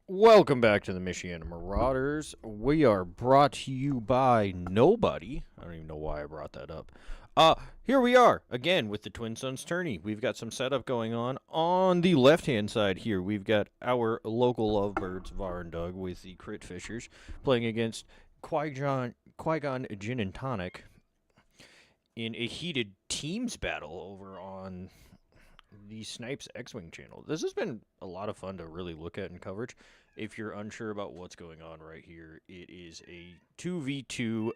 Welcome back to the Michiana Marauders. We are brought to you by nobody. I don't even know why I brought that up. Here we are again with the Twin Suns Tourney. We've got some setup going on. On the left-hand side here, we've got our local lovebirds, Vhar and Doug, with the Crit Fishers, playing against Qui Gon, Gin, and Tonic in a heated teams battle over on the Snipes X-Wing channel. This has been a lot of fun to really look at in coverage. If you're unsure about what's going on right here, it is a 2v2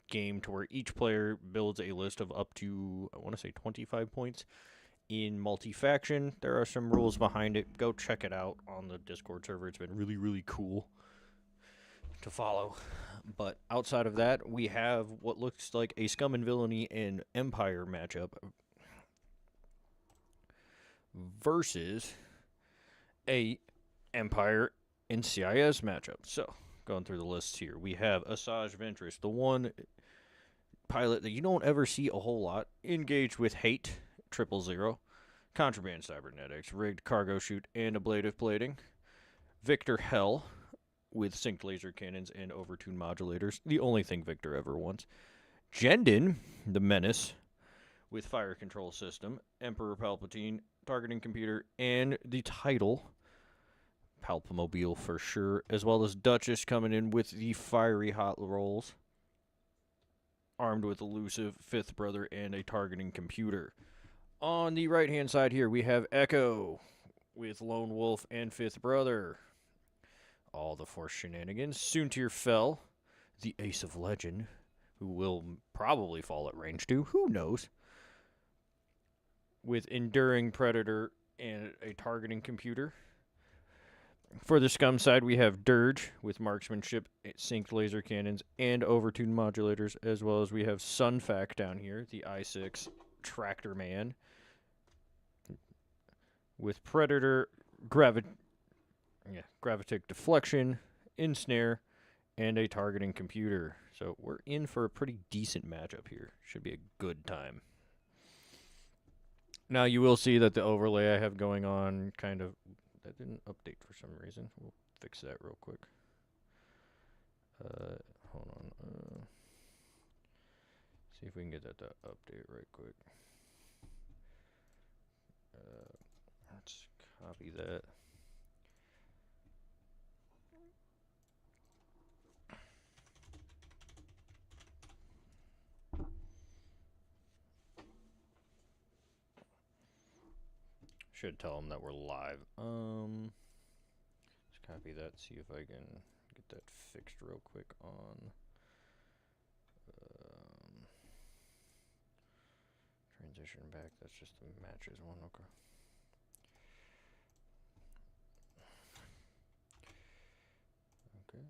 game to where each player builds a list of up to, I want to say, 25 points in multi-faction. There are some rules behind it. Go check it out on the Discord server. It's been really, really cool to follow. But outside of that, we have what looks like a Scum and Villainy and Empire matchup versus a Empire and CIS matchup. So, going through the lists here, we have Asajj Ventress, the one pilot that you don't ever see a whole lot, engaged with Hate, 000, Contraband Cybernetics, Rigged Cargo Chute, and Ablative Plating. Victor Hell, with synced laser cannons and overtuned modulators, the only thing Victor ever wants. Jendon, the Menace, with fire control system, Emperor Palpatine, targeting computer, and the title, Palpamobile for sure, as well as Duchess coming in with the fiery hot rolls, armed with elusive fifth brother and a targeting computer. On the right hand side here, we have Echo with Lone Wolf and fifth brother. All the Force shenanigans. Soontir Fel, the Ace of Legend, who will probably fall at range 2. Who knows? With Enduring Predator and a targeting computer. For the Scum side, we have Dirge with marksmanship, synced laser cannons, and overtuned modulators, as well as we have Sunfac down here, the I-6 Tractor Man, with Predator, Gravitic Deflection, Ensnare, and a targeting computer. So we're in for a pretty decent matchup here. Should be a good time. Now you will see that the overlay I have going on that didn't update for some reason. We'll fix that real quick. Hold on. See if we can get that to update right quick. Let's copy that. Should tell them that we're live. Let's copy that, see if I can get that fixed real quick on transition back. That's just the matches one. Okay. Okay.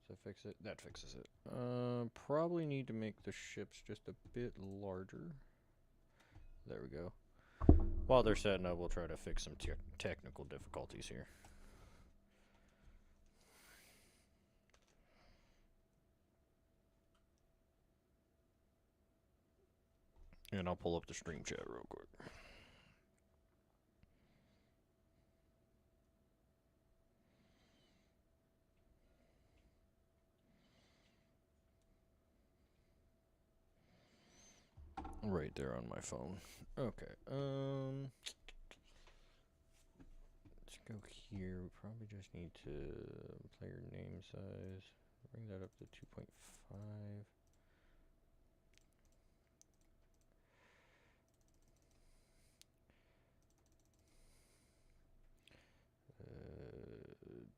Does that fix it? That fixes it. Probably need to make the ships just a bit larger. There we go. While they're setting up, we'll try to fix some technical difficulties here. And I'll pull up the stream chat real quick. Right there on my phone. Okay. Let's go here. We probably just need to player name size. Bring that up to 2.5.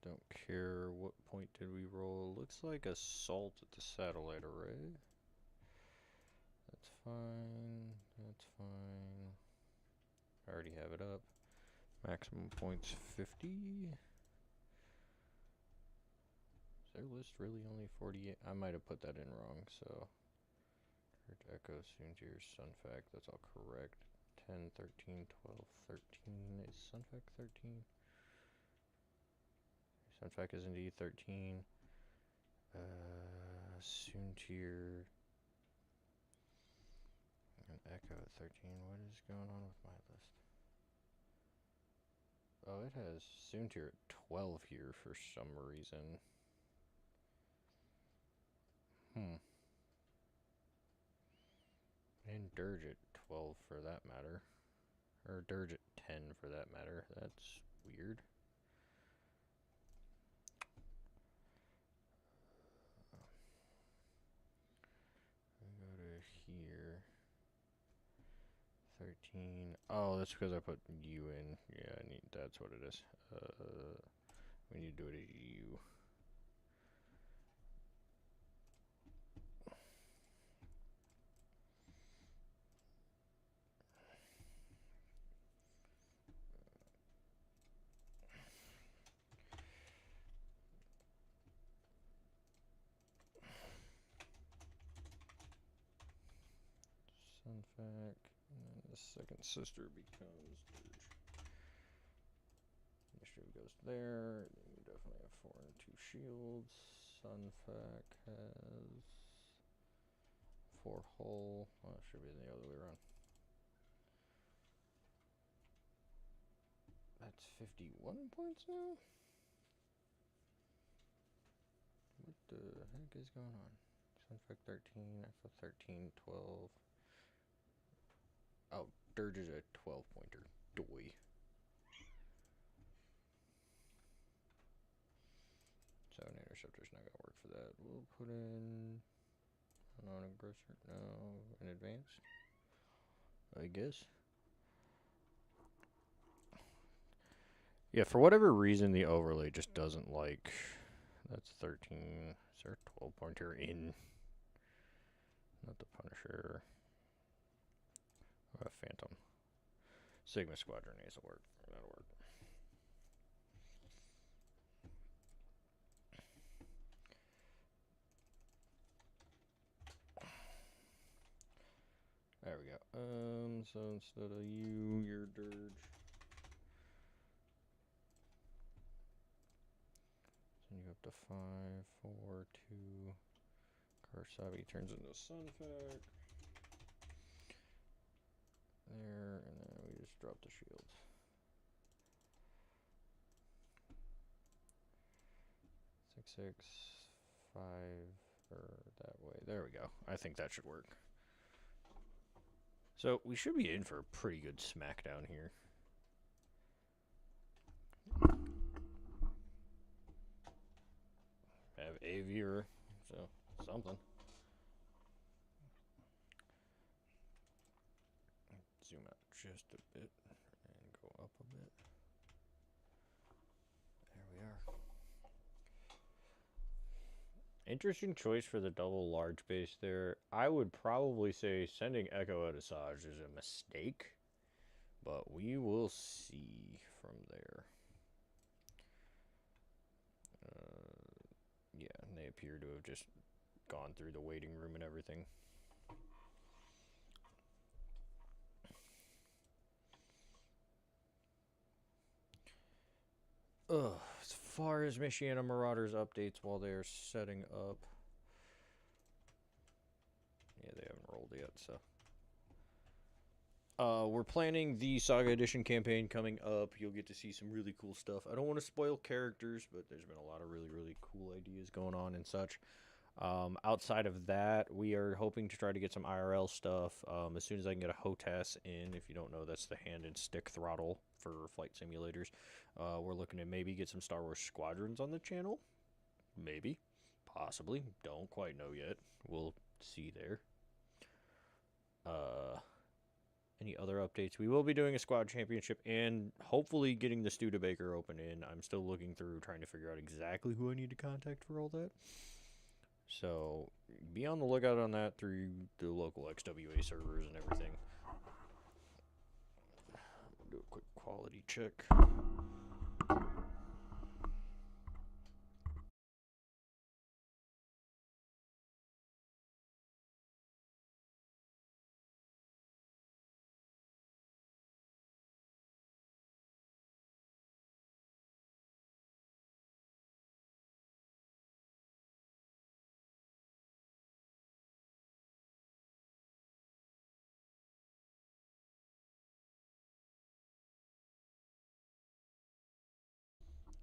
Don't care what point did we roll. Looks like assault at the satellite array. That's fine. That's fine. I already have it up. Maximum points 50. Is their list really only 48? I might have put that in wrong, so. Echo, Soontir, Sunfac, that's all correct. 10, 13, 12, 13. Is Sunfac 13? Sunfac is indeed 13. Soontir. And Echo at 13. What is going on with my list? Oh, it has Soontir at 12 here for some reason. And Dirge at 12 for that matter. Or Dirge at 10 for that matter. That's weird. I go to here. 13. Oh, that's because I put U in. Yeah, that's what it is. We need to do it at U. Sunfac, and then the second sister becomes Dirge. Initiative goes there. Then you definitely have 4 and 2 shields. Sunfac has 4 hull. Well, it should be the other way around. That's 51 points now? What the heck is going on? Sunfac 13, I put 13, 12. Oh, Dirge is a 12 pointer. Doy. So an interceptor's not gonna work for that. We'll put in a non-aggressor. No, an advanced, I guess. Yeah, for whatever reason, the overlay just doesn't like. That's 13. Is there a 12 pointer in? Not the Punisher. Phantom. Sigma Squadron Ace will work. That'll work. There we go. So instead of you, you're Dirge. Then you go up to 5, 4, 2. Karsabi turns into Sunfac. There, and then we just drop the shields. 6, 6, 5, or that way. There we go. I think that should work. So we should be in for a pretty good smackdown here. Have a viewer, so something. Zoom out just a bit and go up a bit. There we are. Interesting choice for the double large base there. I would probably say sending Echo out of Saj is a mistake, but we will see from there. Yeah, and they appear to have just gone through the waiting room and everything. As far as Michiana Marauders updates while they're setting up. Yeah, they haven't rolled yet, so. We're planning the Saga Edition campaign coming up. You'll get to see some really cool stuff. I don't want to spoil characters, but there's been a lot of really, really cool ideas going on and such. Outside of that, we are hoping to try to get some IRL stuff. As soon as I can get a HOTAS in, if you don't know, that's the hand and stick throttle for flight simulators. We're looking to maybe get some Star Wars Squadrons on the channel. Maybe. Possibly. Don't quite know yet. We'll see there. Any other updates? We will be doing a squad championship and hopefully getting the Studebaker open in. I'm still looking through trying to figure out exactly who I need to contact for all that. So be on the lookout on that through the local XWA servers and everything. Do a quick quality check.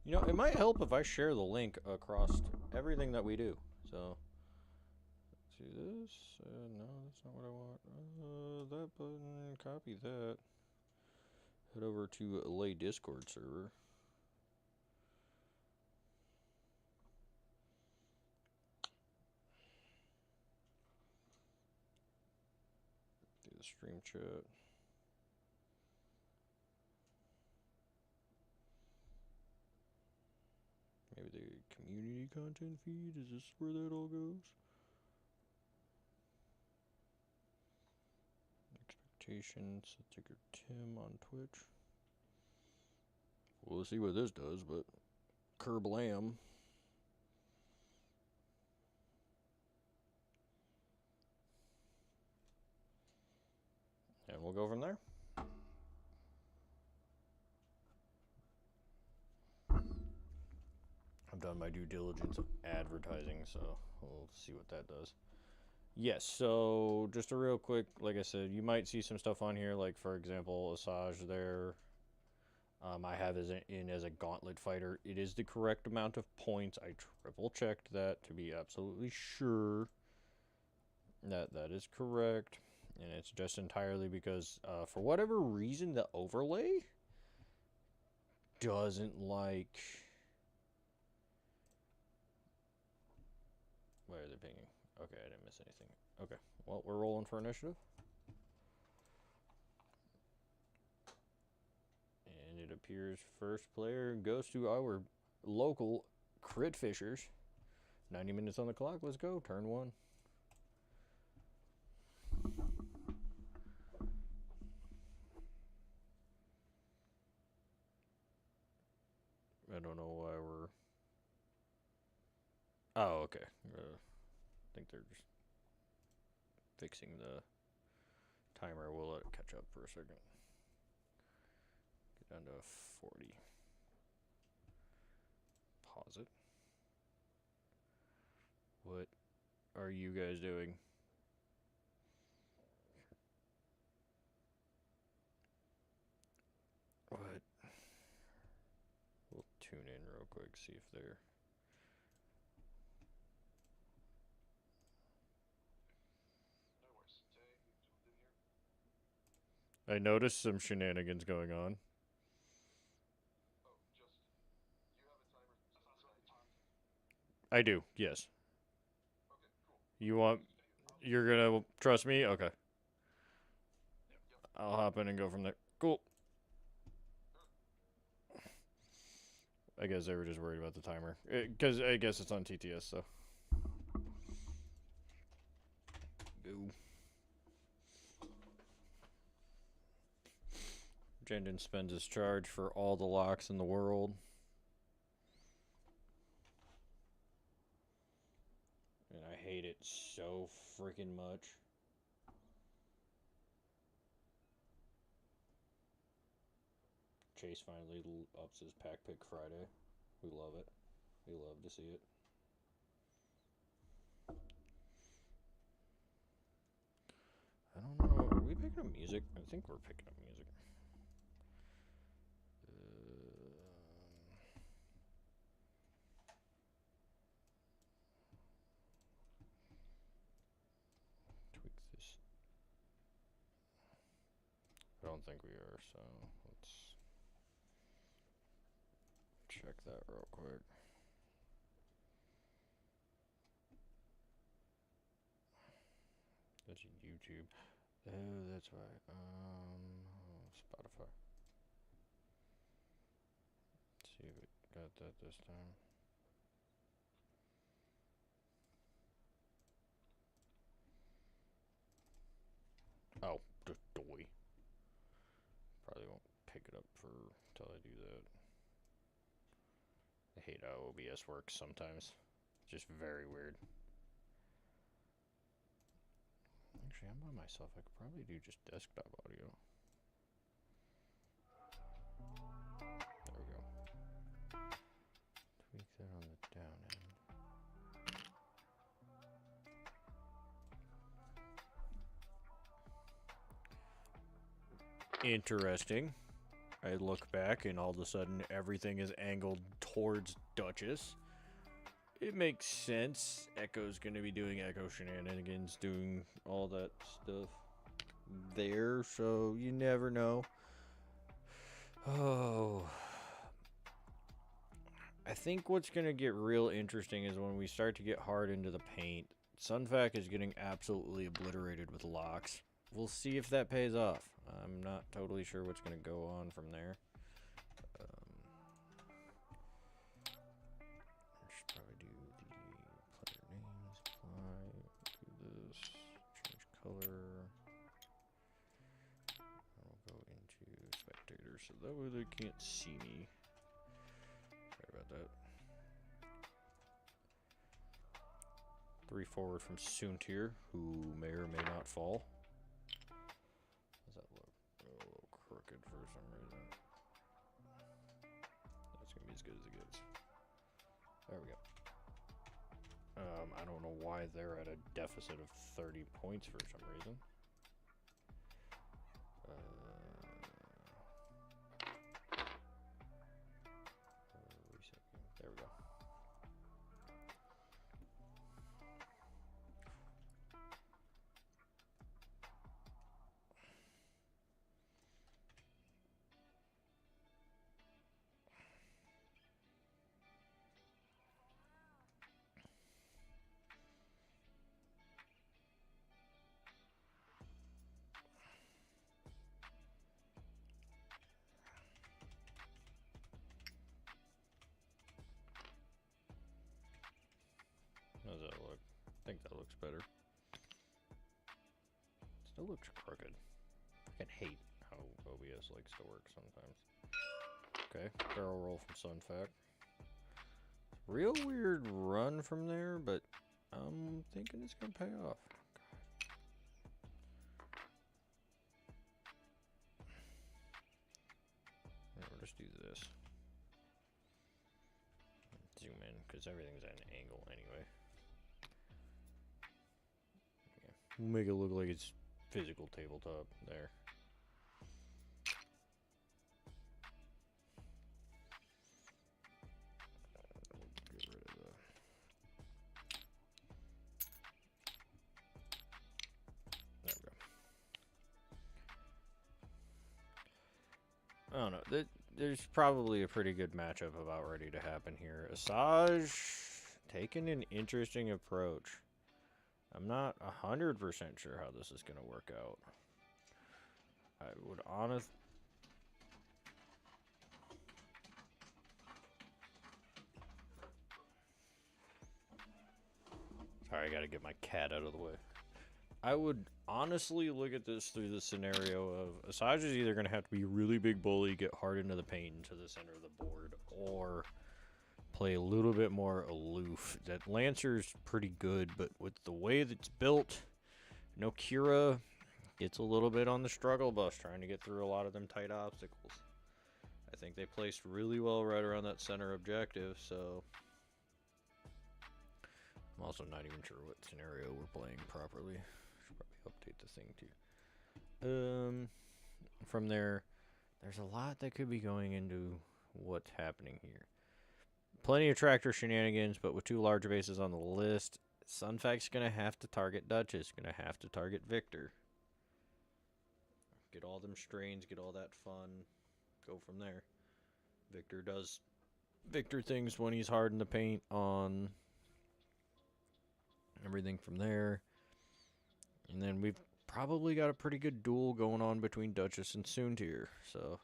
You know, it might help if I share the link across everything that we do. So, let's see this. No, that's not what I want. That button, copy that. Head over to Lay Discord server. Do the stream chat. Maybe the community content feed. Is this where that all goes? Expectations. Ticker Tim on Twitch. We'll see what this does, but Kerblam. And we'll go from there. I've done my due diligence of advertising, so we'll see what that does. Yes, so just a real quick, like I said, you might see some stuff on here, like for example, Asajj there. I have in as a gauntlet fighter. It is the correct amount of points. I triple checked that to be absolutely sure that that is correct. And it's just entirely because, for whatever reason, the overlay doesn't like... Why are they pinging? Okay, I didn't miss anything. Okay, well, we're rolling for initiative. And it appears first player goes to our local Crit Fishers. 90 minutes on the clock. Let's go. Turn one. I don't know why we're... Oh, okay. I think they're just fixing the timer. We'll let it catch up for a second. Get down to 40. Pause it. What are you guys doing? What? We'll tune in real quick, see if they're... I noticed some shenanigans going on. I do, yes. You want... You're gonna trust me? Okay. I'll hop in and go from there. Cool. I guess they were just worried about the timer. Because I guess it's on TTS, so. Go. Jandon spends his charge for all the locks in the world. And I hate it so freaking much. Chase finally ups his pack pick Friday. We love it. We love to see it. I don't know. Are we picking up music? I think we're picking up music. Tweak this. I don't think we are, so let's check that real quick. That's YouTube. Oh, that's right. Spotify. Let's see if it got that this time. Oh, just doy. Probably won't pick it up for until I do that. I hate how OBS works sometimes. It's just very weird. Actually, I'm by myself. I could probably do just desktop audio. There we go. Tweak that on the down end. Interesting. I look back and all of a sudden everything is angled towards Duchess. It makes sense. Echo's gonna be doing Echo shenanigans, doing all that stuff there, so you never know. Oh. I think what's gonna get real interesting is when we start to get hard into the paint. Sunfac is getting absolutely obliterated with locks. We'll see if that pays off. I'm not totally sure what's going to go on from there. I should probably do the player names, apply, do this, change color. I'll go into spectators so that way they can't see me. Sorry about that. 3 forward from Soontir, who may or may not fall. Does that look a little crooked for some reason? That's gonna be as good as it gets. There we go. I don't know why they're at a deficit of 30 points for some reason. There we go. How does that look? I think that looks better. Still looks crooked. I can hate how OBS likes to work sometimes. Okay, barrel roll from Sunfac. Real weird run from there, but I'm thinking it's gonna pay off. We'll just do this. Zoom in, because everything's at an angle anyway. Yeah. We'll make it look like it's physical tabletop there. Get rid of the... There we go. I don't know. There's probably a pretty good matchup about ready to happen here. Asajj taking an interesting approach. I'm not 100% sure how this is going to work out. I would honestly... Sorry, I got to get my cat out of the way. I would honestly look at this through the scenario of Asajj is either going to have to be a really big bully, get hard into the paint into the center of the board, or play a little bit more aloof. That Lancer's pretty good, but with the way that it's built, no Kira gets a little bit on the struggle bus trying to get through a lot of them tight obstacles. I think they placed really well right around that center objective, so I'm also not even sure what scenario we're playing properly. Should probably update the thing too. From there, there's a lot that could be going into what's happening here. Plenty of tractor shenanigans, but with 2 large bases on the list, Sunfac's going to have to target Duchess, going to have to target Victor. Get all them strains, get all that fun, go from there. Victor does Victor things when he's hard in the paint on everything from there. And then we've probably got a pretty good duel going on between Duchess and Soontir, so...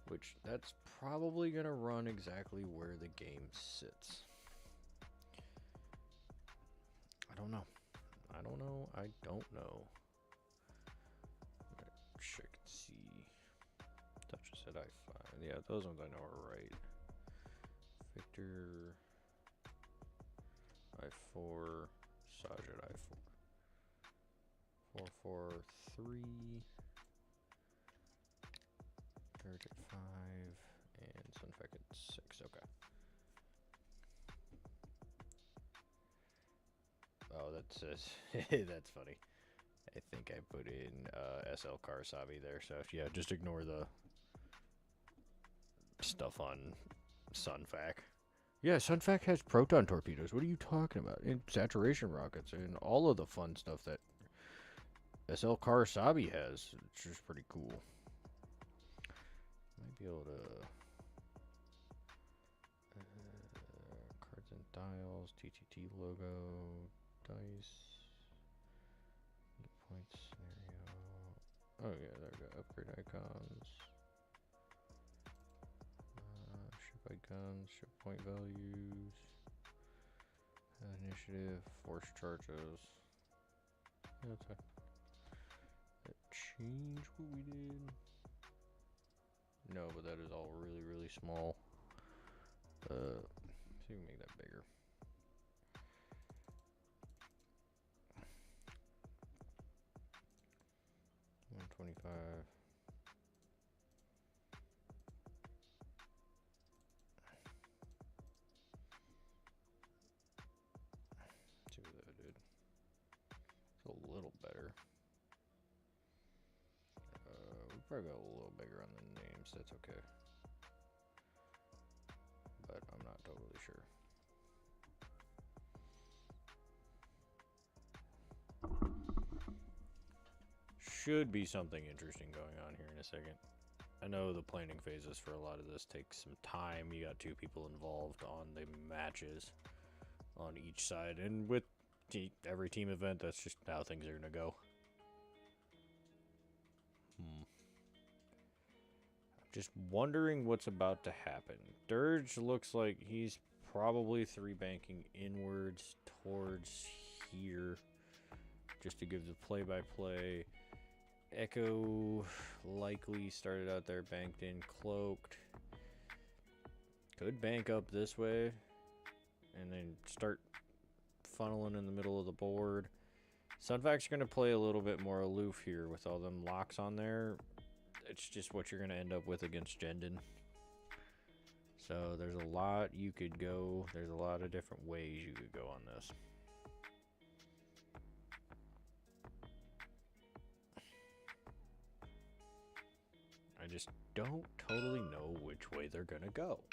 Which, that's probably going to run exactly where the game sits. I don't know. I don't know. Check and see. Duchess at I5. Yeah, those ones I know are right. Victor... I4. Asajj at I4. 4, 4, 3... Derek at 5, and Sunfac at 6, okay. Oh, that's funny. I think I put in SL Karasabi there, so yeah, just ignore the stuff on Sunfac. Yeah, Sunfac has proton torpedoes. What are you talking about? And saturation rockets and all of the fun stuff that SL Karasabi has, which is pretty cool. Might be able to cards and dials, TTT logo, dice, point scenario. Oh yeah, there we go. Upgrade icons, ship icons, ship point values, initiative, force charges. Yeah, that's fine. That change what we did. No, but that is all really, really small. See if we can make that bigger. $125. See what that did. It's a little better. We probably got a little bigger on the names. That's okay. But I'm not totally sure. Should be something interesting going on here in a second. I know the planning phases for a lot of this take some time. You got 2 people involved on the matches on each side, and with every team event, that's just how things are gonna go. Just wondering what's about to happen. Dirge looks like he's probably 3-banking inwards towards here, just to give the play-by-play. Echo likely started out there banked in, cloaked. Could bank up this way and then start funneling in the middle of the board. Sunfac's going to play a little bit more aloof here with all them locks on there. It's just what you're going to end up with against Jendon. So there's a lot you could go. There's a lot of different ways you could go on this. I just don't totally know which way they're going to go.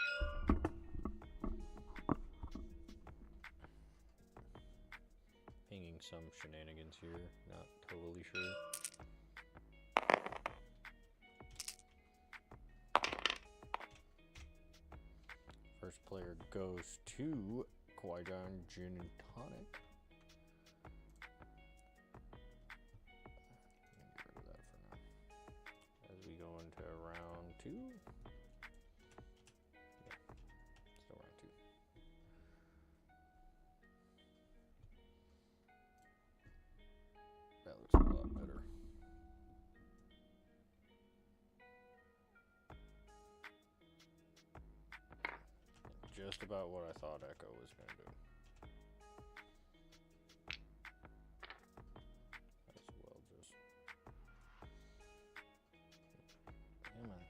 Pinging some shenanigans here. Not totally sure. First player goes to Qui Gon, Jin, and Tonic. Get rid of that for now. As we go into round 2. Yeah, still round 2. That looks a lot better. Just about what I thought Echo was going to do. As well, just... Come on.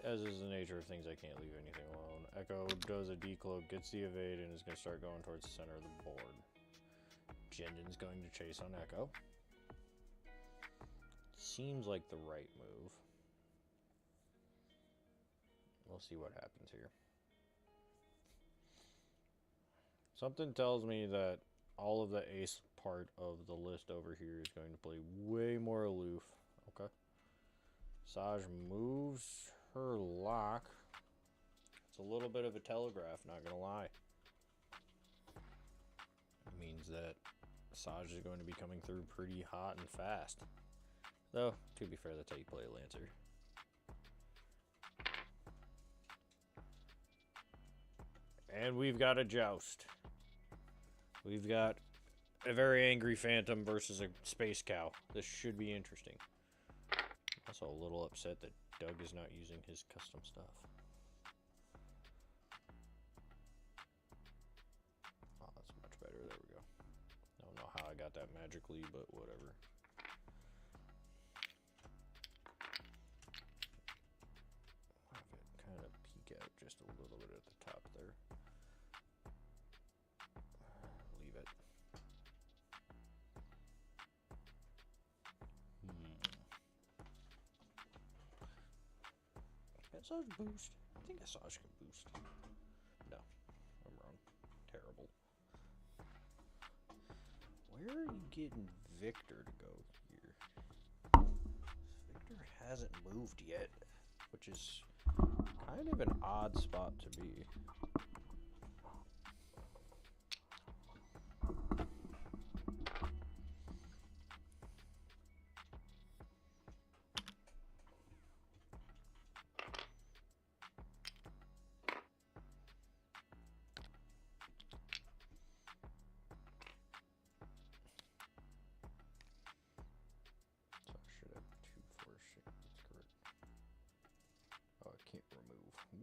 As is the nature of things, I can't leave anything alone. Echo does a decloak, gets the evade, and is going to start going towards the center of the board. Jendon's going to chase on Echo. Seems like the right move. We'll see what happens here. Something tells me that all of the ace part of the list over here is going to play way more aloof. Okay. Saj moves her lock. It's a little bit of a telegraph, not gonna lie. It means that Saj is going to be coming through pretty hot and fast. Though, to be fair, that's how you play a Lancer. And we've got a joust. We've got a very angry Phantom versus a Space Cow. This should be interesting. Also a little upset that Doug is not using his custom stuff. Oh, that's much better. There we go. I don't know how I got that magically, but whatever. Have it kind of peek out just a little bit at the top there. Leave it. Asajj boost? I think Asajj can boost. No, I'm wrong. Terrible. Where are you getting Victor to go here? Victor hasn't moved yet, which is kind of an odd spot to be.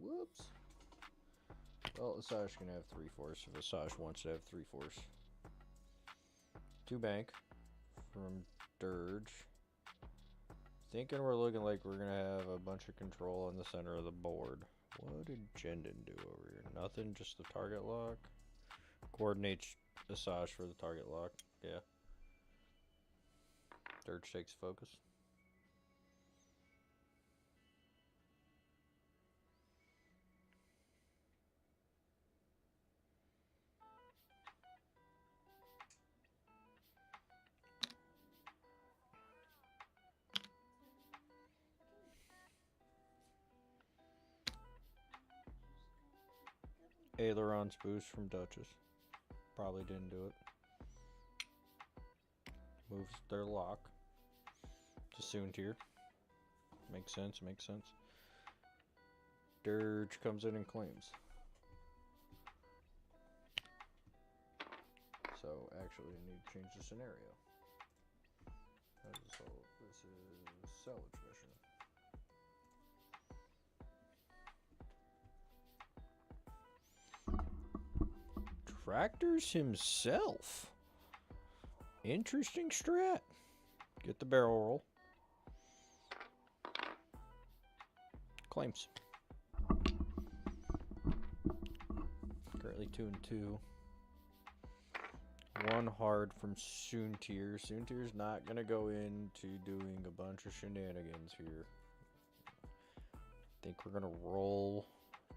Whoops. Well, Asajj can have 3 force if Asajj wants to have 3 force. 2 bank from Dirge. Thinking we're looking like we're going to have a bunch of control in the center of the board. What did Jendin do over here? Nothing, just the target lock. Coordinates Asajj for the target lock. Yeah. Dirge takes focus. Aileron's boost from Duchess. Probably didn't do it. Moves their lock to Soon Tier. Makes sense, makes sense. Dirge comes in and claims. So, actually, I need to change the scenario. This is salvage mission. Tractors himself. Interesting strat. Get the barrel roll. Claims. Currently 2-2. 1 hard from Soon Tier. Soon Tier's not gonna go into doing a bunch of shenanigans here. Think we're gonna roll.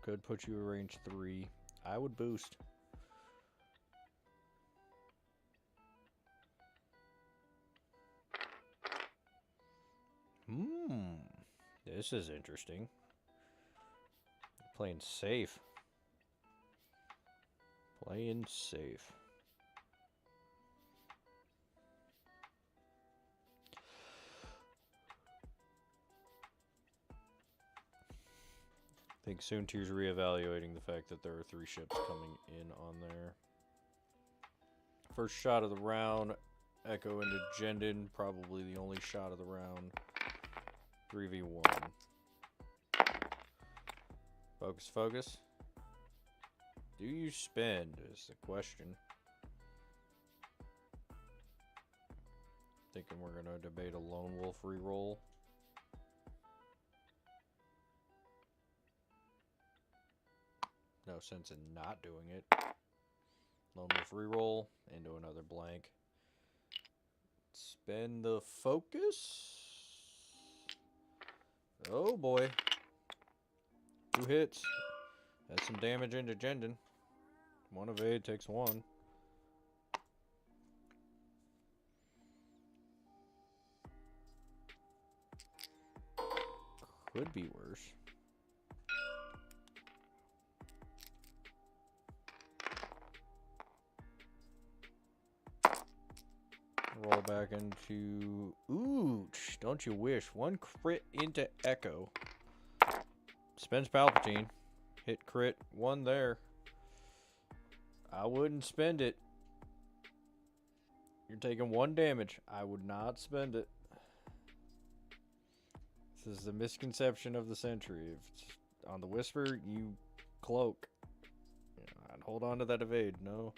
Could put you at range 3. I would boost. This is interesting. Playing safe. Playing safe. I think Soon Tier's reevaluating the fact that there are 3 ships coming in on there. First shot of the round. Echo into Jendin. Probably the only shot of the round. 3v1. Focus, focus. Do you spend is the question. Thinking we're going to debate a Lone Wolf reroll. No sense in not doing it. Lone Wolf reroll into another blank. Spend the focus. Oh boy. 2 hits. Has some damage into Jendin. 1 evade takes 1. Could be worse. Roll back into... Ooh, don't you wish. 1 crit into Echo. Spends Palpatine. Hit crit. 1 there. I wouldn't spend it. You're taking 1 damage. I would not spend it. This is the misconception of the century. If it's on the Whisper, you cloak. I'd hold on to that evade. No.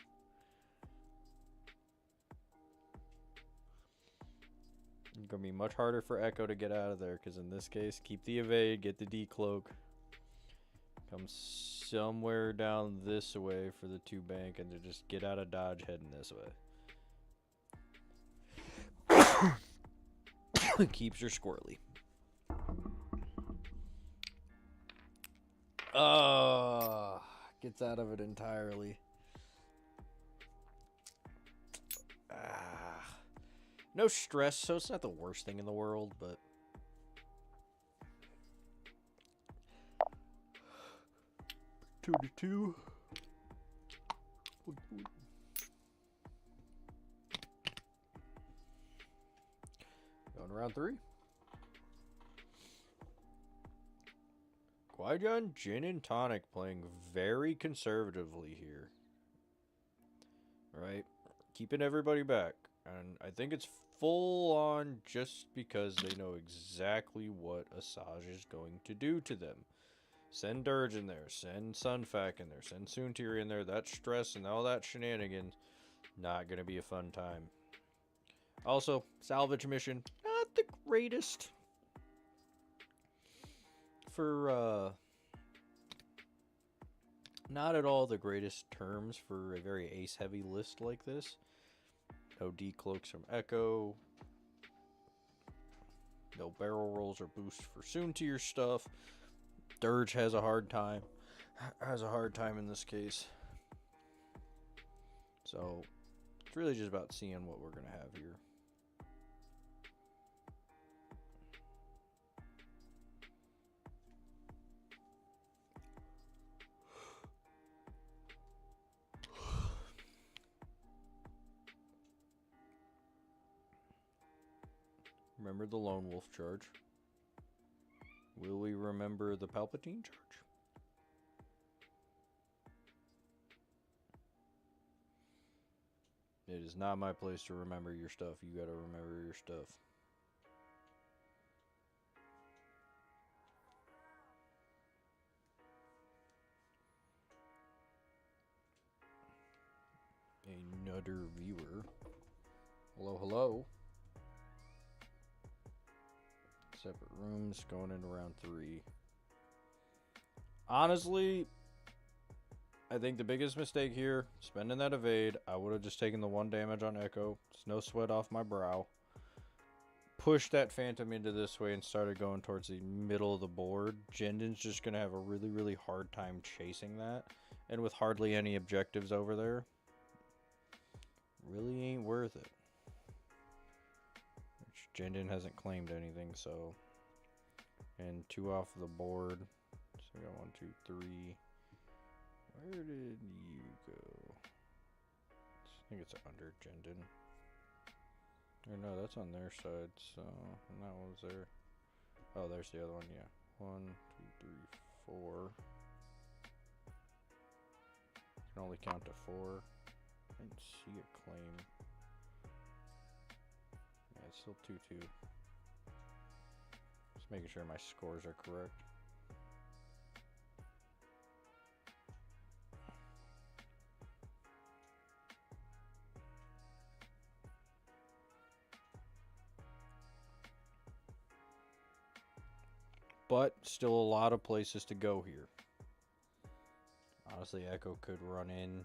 It's going to be much harder for Echo to get out of there, because in this case, keep the evade, get the decloak. Come somewhere down this way for the 2 bank, and to just get out of dodge heading this way. Keeps her squirrely. Gets out of it entirely. No stress, so it's not the worst thing in the world, but... Two to two. Going to round 3. Qui Gon, Jin, and Tonic playing very conservatively here. Right? Keeping everybody back. And I think it's full on just because they know exactly what Asajj is going to do to them. Send Dirge in there. Send Sunfac in there. Send Suns Tourny in there. That stress and all that shenanigans. Not going to be a fun time. Also, salvage mission. Not the greatest. For, not at all the greatest terms for a very ace-heavy list like this. No decloaks from Echo. No barrel rolls or boosts for Suns Tourny stuff. Dirge has a hard time. In this case. So, it's really just about seeing what we're going to have here. Remember the Lone Wolf charge? Will we remember the Palpatine charge? It is not my place to remember your stuff. You gotta remember your stuff. Another viewer. Hello, hello. Separate rooms going into round 3. Honestly, I think the biggest mistake here, spending that evade, I would have just taken the 1 damage on Echo. It's no sweat off my brow. Pushed that Phantom into this way and started going towards the middle of the board. Jinden's just going to have a really, really hard time chasing that. And with hardly any objectives over there, really ain't worth it. Jinden hasn't claimed anything, so... And 2 off the board. So we got 1, 2, 3. Where did you go? I think it's under Jinden. Or no, that's on their side, so... And that one's there. Oh, there's the other one, yeah. 1, 2, 3, 4. Can only count to 4. I didn't see a claim. Yeah, it's still 2-2. Just making sure my scores are correct. But still a lot of places to go here. Honestly, Echo could run in,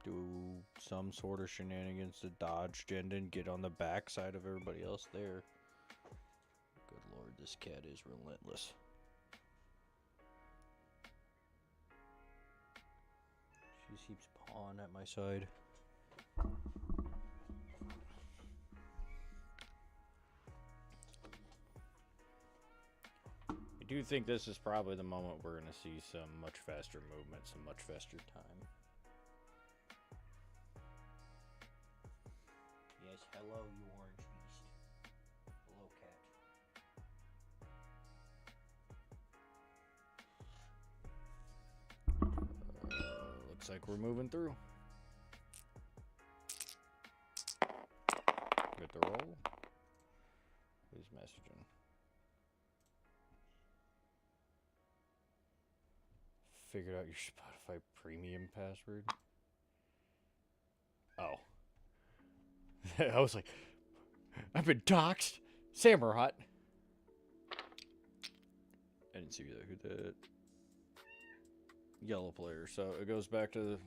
do some sort of shenanigans to dodge Jinden, get on the backside of everybody else there. Good lord, this cat is relentless. She keeps pawing at my side. I do think this is probably the moment we're going to see some much faster movement, some much faster time. Yes, hello, you orange beast. Hello, cat. Looks like we're moving through. Get the roll. Who's messaging? Figured out your Spotify premium password. Oh. I was like, I've been doxxed. Samurai. I didn't see who that. Yellow player. So it goes back to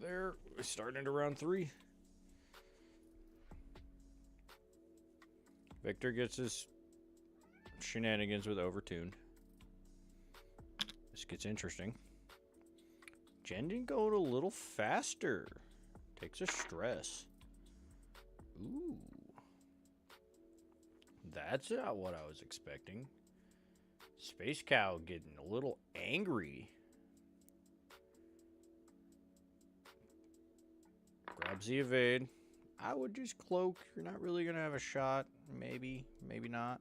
there. Starting into round 3. Victor gets his shenanigans with Overtuned. This gets interesting. Jendon going a little faster. Takes a stress. Ooh. That's not what I was expecting. Space Cow getting a little angry. Grabs the evade. I would just cloak. You're not really going to have a shot. Maybe. Maybe not.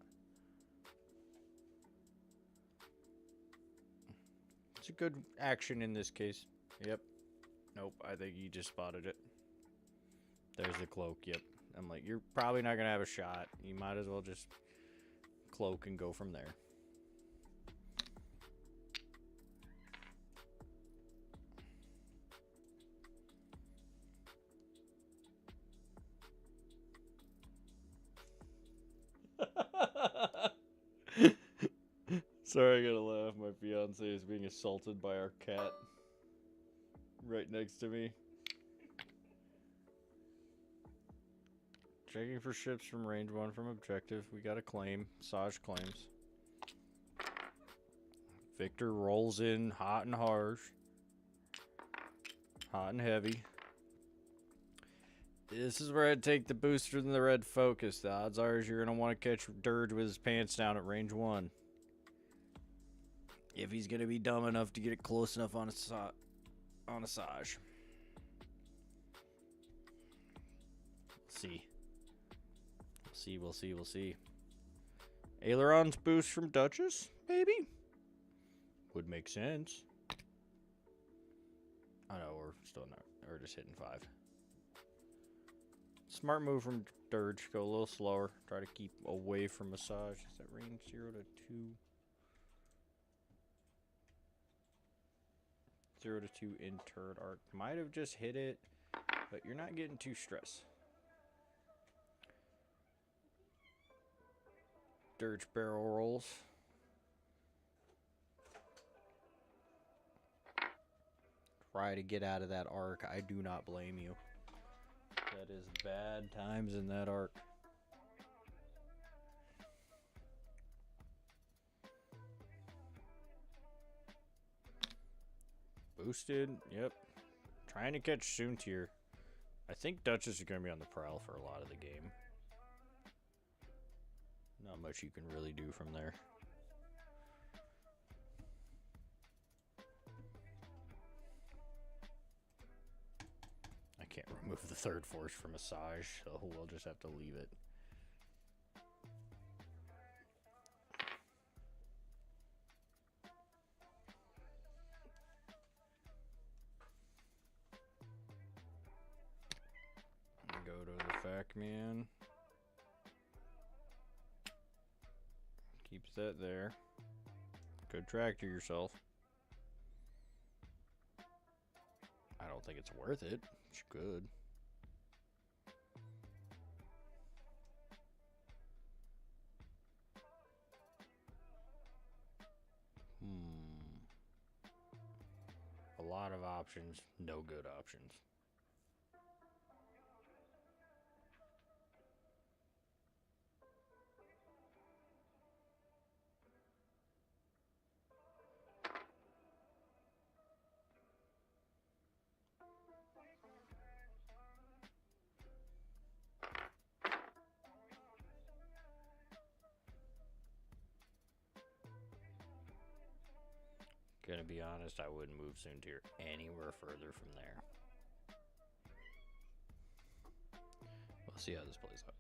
It's a good action in this case. Yep. Nope. I think he just spotted it. There's the cloak. Yep. I'm like, you're probably not going to have a shot. You might as well just cloak and go from there. Sorry, I gotta laugh. My fiance is being assaulted by our cat right next to me. Checking for ships from range 1 from objective. We got a claim. Saj claims. Victor rolls in hot and harsh. Hot and heavy. This is where I'd take the booster than the red focus. The odds are you're going to want to catch Dirge with his pants down at range 1. If he's going to be dumb enough to get it close enough on a Saj. We'll see. Aileron's boost from Duchess? Maybe? Would make sense. Oh no, we're still not. We're just hitting 5. Smart move from Dirge. Go a little slower. Try to keep away from Massage. Is that range 0 to 2? 0 to 2 in turret arc. Might have just hit it, but you're not getting too stressed. Dirge barrel rolls. Try to get out of that arc. I do not blame you. That is bad times in that arc. Boosted. Yep. Trying to catch Soontir. I think Duchess is going to be on the prowl for a lot of the game. Not much you can really do from there. I can't remove the third force from Massage, so we'll just have to leave it. Go to the Fact Man. Keeps that there. Could tractor yourself. I don't think it's worth it. It's good. A lot of options, no good options. Gonna be honest, I wouldn't move Soontir anywhere further from there. We'll see how this plays out.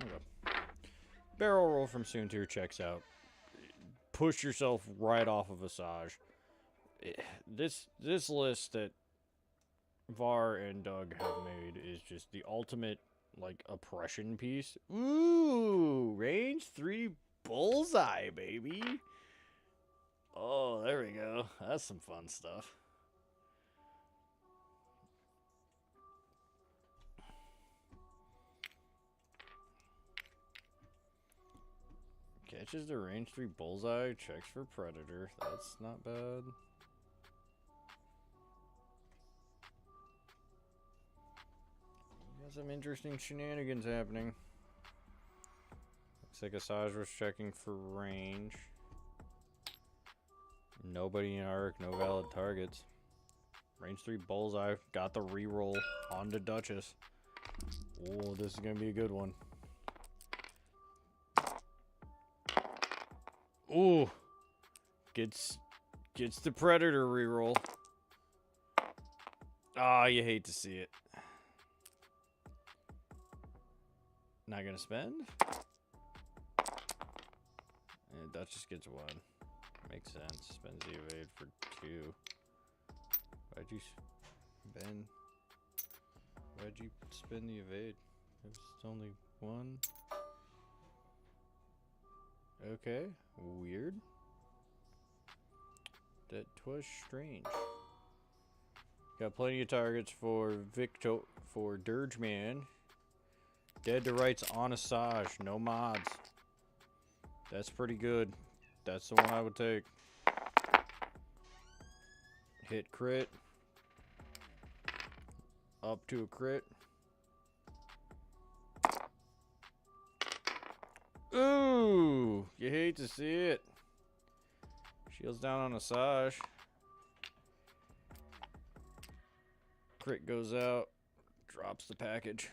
Okay. Barrel roll from Soontir checks out. Push yourself right off of Visage. This list that Vhar and Doug have made is just the ultimate, like, oppression piece. Ooh, range 3 bullseye, baby. Oh, there we go. That's some fun stuff. Matches the range 3 bullseye, checks for predator. That's not bad. Got some interesting shenanigans happening. Looks like Asajj was checking for range. Nobody in arc, no valid targets. Range 3 bullseye, got the reroll on to Duchess. Oh, this is gonna be a good one. Ooh, gets the predator reroll. Ah, you hate to see it. Not gonna spend. And Duchess gets 1. Makes sense. Spends the evade for 2. Why'd you spend the evade? It's only 1. Okay, weird. That was strange. Got plenty of targets for Dirge Man. Dead to rights on Asajj, no mods. That's pretty good. That's the one I would take. Hit crit. Up to a crit. Ooh, you hate to see it. Shields down on Asajj. Crit goes out. Drops the package.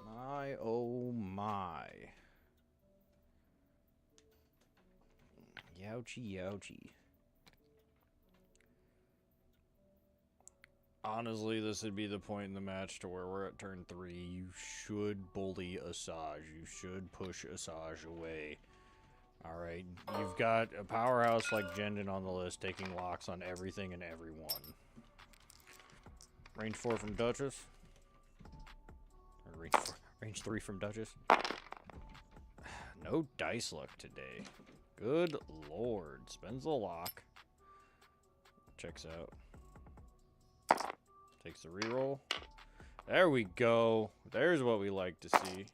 My, oh my. Youchie, youchie. Honestly, this would be the point in the match to where we're at turn 3. You should bully Asajj. You should push Asajj away. Alright, you've got a powerhouse like Jendon on the list taking locks on everything and everyone. Range 4 from Duchess. Or range 3 from Duchess. No dice luck today. Good lord. Spends the lock. Checks out. Takes the reroll. There we go. There's what we like to see.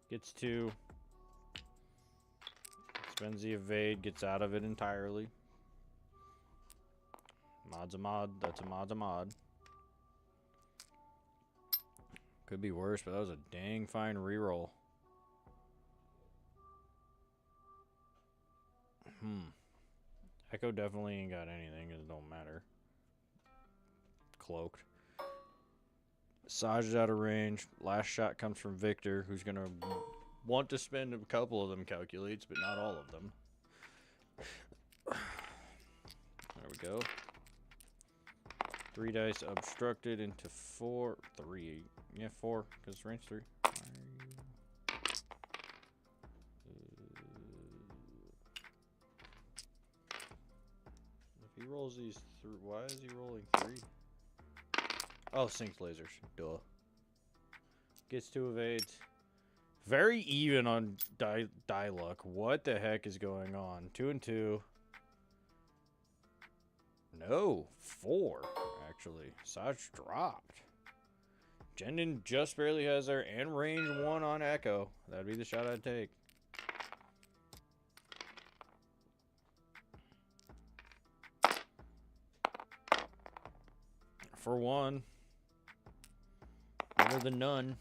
Gets 2. Spends the evade. Gets out of it entirely. Mod's a mod. That's a mod's a mod. Could be worse, but that was a dang fine reroll. Echo definitely ain't got anything. It don't matter. Cloaked. Asajj is out of range. Last shot comes from Victor, who's going to want to spend a couple of them calculates, but not all of them. There we go. 3 dice obstructed into 4. 3. Yeah, 4, because it's range 3. If he rolls these through, why is he rolling 3? Oh, sinks lasers. Duh. Gets 2 evades. Very even on die luck. What the heck is going on? 2 and 2. No, 4, actually. Asajj dropped. Jendon just barely has there, and range 1 on Echo. That'd be the shot I'd take. For 1. Better than none.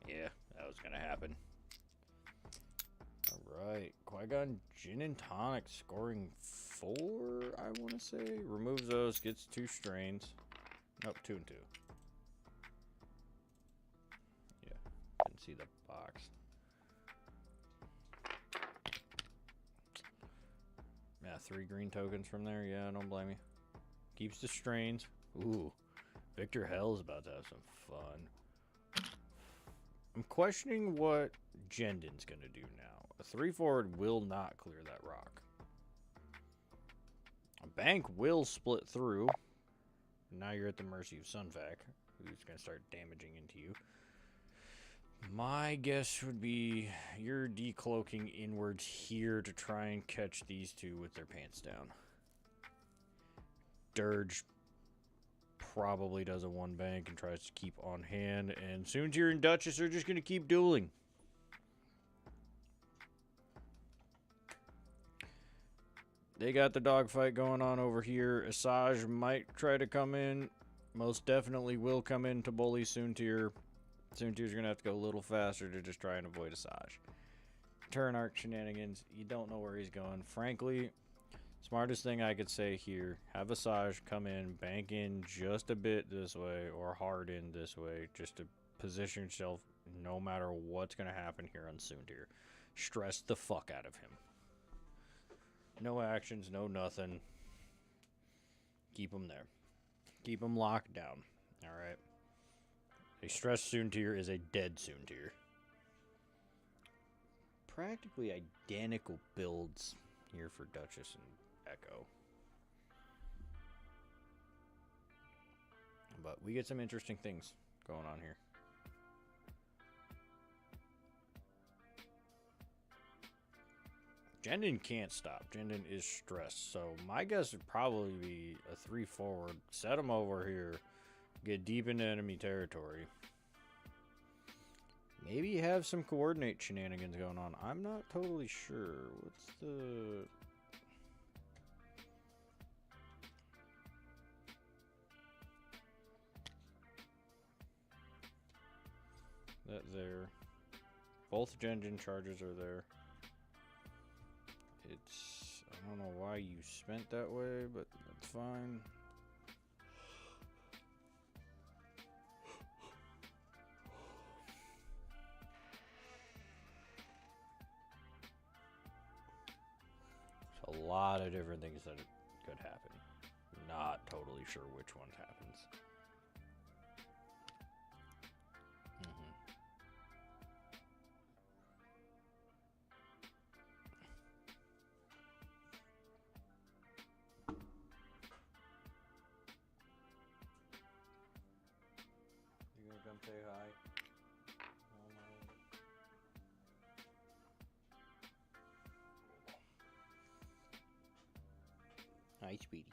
Yeah, that was gonna happen. Alright. Qui Gon, Jin, and Tonic scoring 4, I want to say. Removes those, gets 2 strains. Nope, 2 and 2. Yeah, didn't see the box. Yeah, 3 green tokens from there. Yeah, don't blame me. Keeps the strains. Ooh, Victor Hell's about to have some fun. I'm questioning what Jendon's going to do now. A 3 forward will not clear that rock. A bank will split through. Now you're at the mercy of Sunvac, who's going to start damaging into you. My guess would be you're decloaking inwards here to try and catch these two with their pants down. Dirge probably does a one bank and tries to keep on hand. And Soontir and Duchess are just going to keep dueling. They got the dogfight going on over here. Asajj might try to come in. Most definitely will come in to bully Soontir. Soontir's going to have to go a little faster to just try and avoid Asajj. Turn arc shenanigans. You don't know where he's going. Frankly, smartest thing I could say here, have Asajj come in, bank in just a bit this way or hard in this way just to position yourself no matter what's going to happen here on Soontir. Stress the fuck out of him. No actions, no nothing. Keep him there. Keep him locked down. Alright. A stressed Soontir is a dead Soontir. Practically identical builds here for Duchess and Echo. But we get some interesting things going on here. Jendon can't stop. Jendon is stressed. So my guess would probably be a 3 forward. Set him over here. Get deep into enemy territory. Maybe have some coordinate shenanigans going on. I'm not totally sure. What's the... That there. Both Jendon charges are there. It's... I don't know why you spent that way, but that's fine. There's a lot of different things that could happen. Not totally sure which one happens. Come say hi. Hi, Speedy.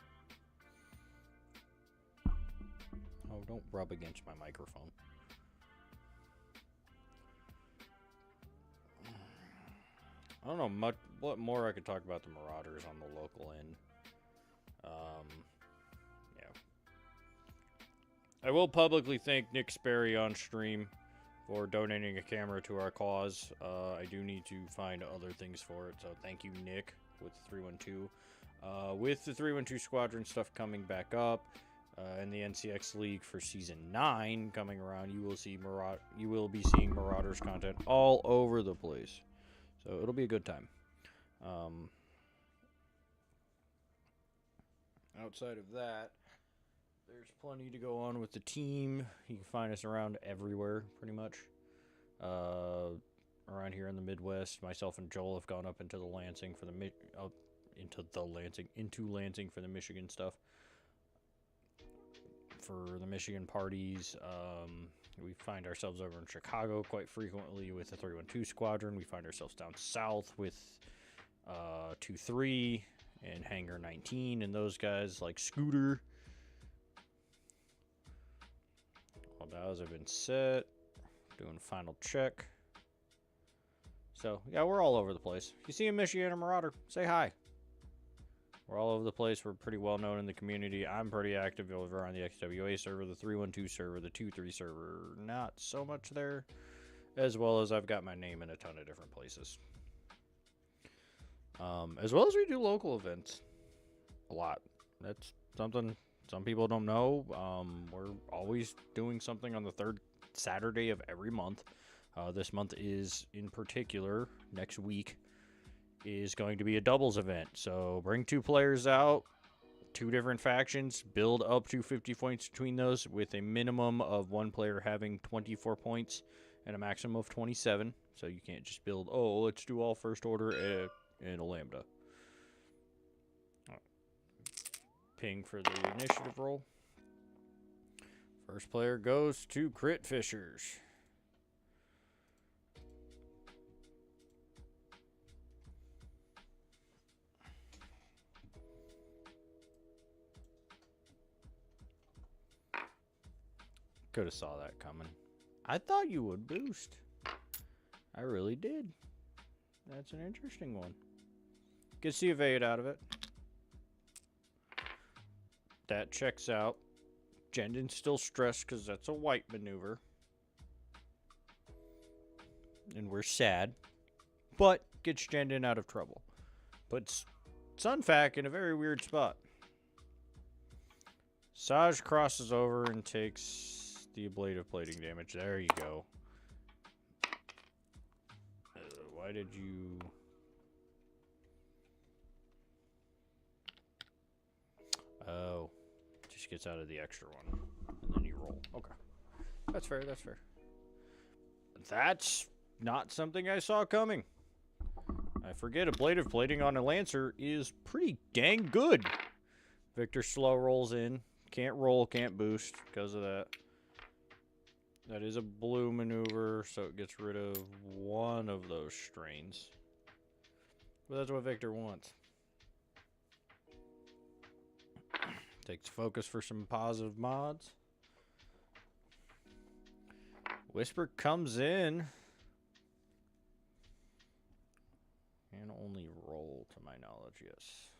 Oh, don't rub against my microphone. I don't know much. What more I could talk about the Marauders on the local end. Yeah. I will publicly thank Nick Sperry on stream for donating a camera to our cause. I do need to find other things for it, so thank you, Nick, with the 312. With the 312 Squadron stuff coming back up, and the NCX League for Season 9 coming around, you will be seeing Marauders content all over the place. So it'll be a good time. Outside of that, there's plenty to go on with the team. You can find us around everywhere, pretty much. Around here in the Midwest, myself and Joel have gone up into the Lansing for the Lansing for the Michigan stuff. For the Michigan parties, we find ourselves over in Chicago quite frequently with the 312 Squadron. We find ourselves down south with 2-3 and Hangar 19 and those guys like Scooter. All dials have been set. Doing final check. So, yeah, we're all over the place. If you see a Michigan or Marauder, say hi. We're all over the place. We're pretty well known in the community. I'm pretty active over on the XWA server, the 312 server, the 2-3 server. Not so much there. As well as I've got my name in a ton of different places. As well as we do local events. A lot. That's something some people don't know. We're always doing something on the third Saturday of every month. This month is, in particular, next week, is going to be a doubles event. So bring 2 players out, 2 different factions, build up to 50 points between those with a minimum of 1 player having 24 points and a maximum of 27. So you can't just build, oh, let's do all first order and a lambda. Ping for the initiative roll. First player goes to Crit Fishers. Could have saw that coming. I thought you would boost. I really did. That's an interesting one. Good see evade out of it. That checks out. Jendon's still stressed because that's a white maneuver. And we're sad. But gets Jendon out of trouble. Puts Sunfac in a very weird spot. Saj crosses over and takes the ablative plating damage. There you go. Why did you... Oh. Just gets out of the extra one. And then you roll. Okay. That's fair, that's fair. That's not something I saw coming. I forget ablative plating on a Lancer is pretty dang good. Victor slow rolls in. Can't roll, can't boost because of that. That is a blue maneuver, so it gets rid of one of those strains. But that's what Victor wants. Takes focus for some positive mods. Whisper comes in. And only roll, to my knowledge, yes.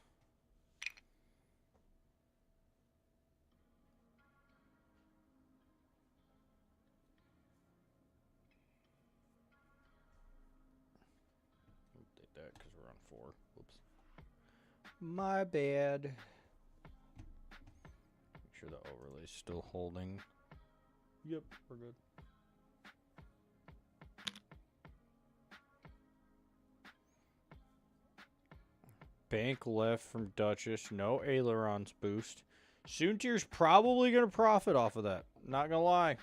Take that because we're on 4. Whoops. My bad. Make sure the overlay's still holding. Yep, we're good. Bank left from Duchess. No ailerons boost. Soontir's probably going to profit off of that. Not going to lie.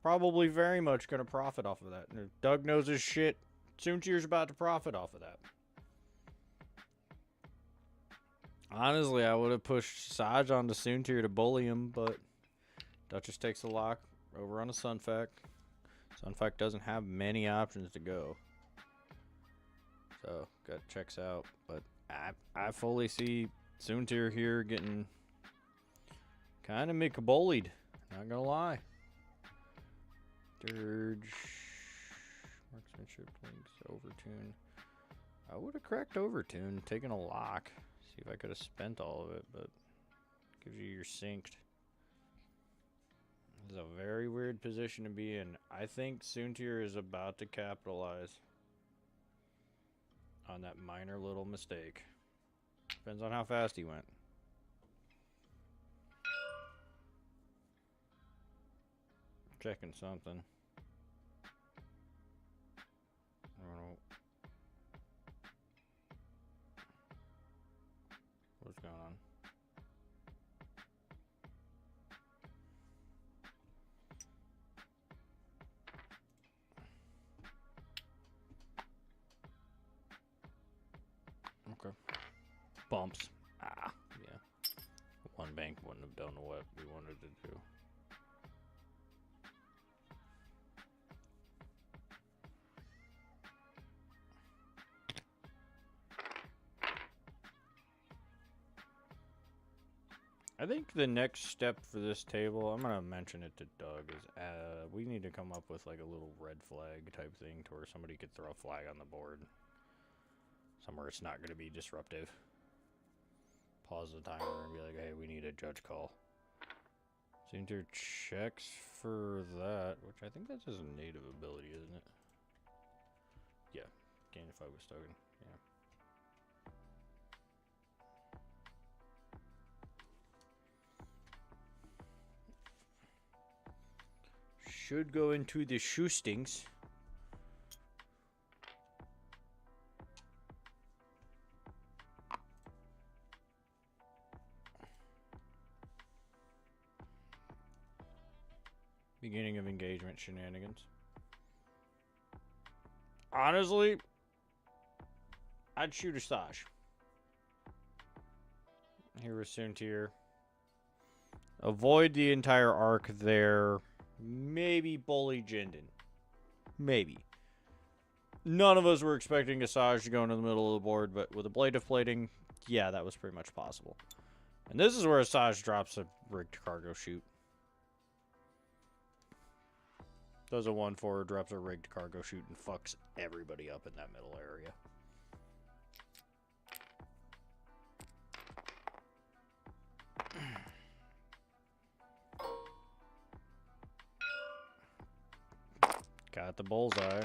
Probably very much going to profit off of that. And if Doug knows his shit, Soontir's about to profit off of that. Honestly, I would have pushed Saj onto Soontir to bully him, but Duchess takes a lock over on a Sunfac. Sunfac doesn't have many options to go. So, that checks out. But I fully see Soontir here getting kind of McBullied. Not gonna lie. Dirge. Marksmanship links. Overtune. I would have cracked Overtune, taken a lock. See if I could have spent all of it, but gives you your synced. This is a very weird position to be in. I think Soontir is about to capitalize on that minor little mistake. Depends on how fast he went. Checking something. I don't know. What's going on? Okay. Bumps. Ah, yeah. One bank wouldn't have done what we wanted to do. I think the next step for this table, I'm going to mention it to Doug, is we need to come up with like a little red flag type thing to where somebody could throw a flag on the board. Somewhere it's not going to be disruptive. Pause the timer and be like, hey, we need a judge call. Soontir checks for that, which I think that's his native ability, isn't it? Yeah, gain a focus token, yeah. Should go into the shoestings. Beginning of engagement shenanigans. Honestly, I'd shoot a Saj. Here with Soontir. Avoid the entire arc there. Maybe bully Jendon. Maybe. None of us were expecting a Saj to go into the middle of the board, but with ablative plating, yeah, that was pretty much possible. And this is where Asajj drops a rigged cargo chute. Does a 1-4, drops a rigged cargo chute, and fucks everybody up in that middle area. Got the bullseye.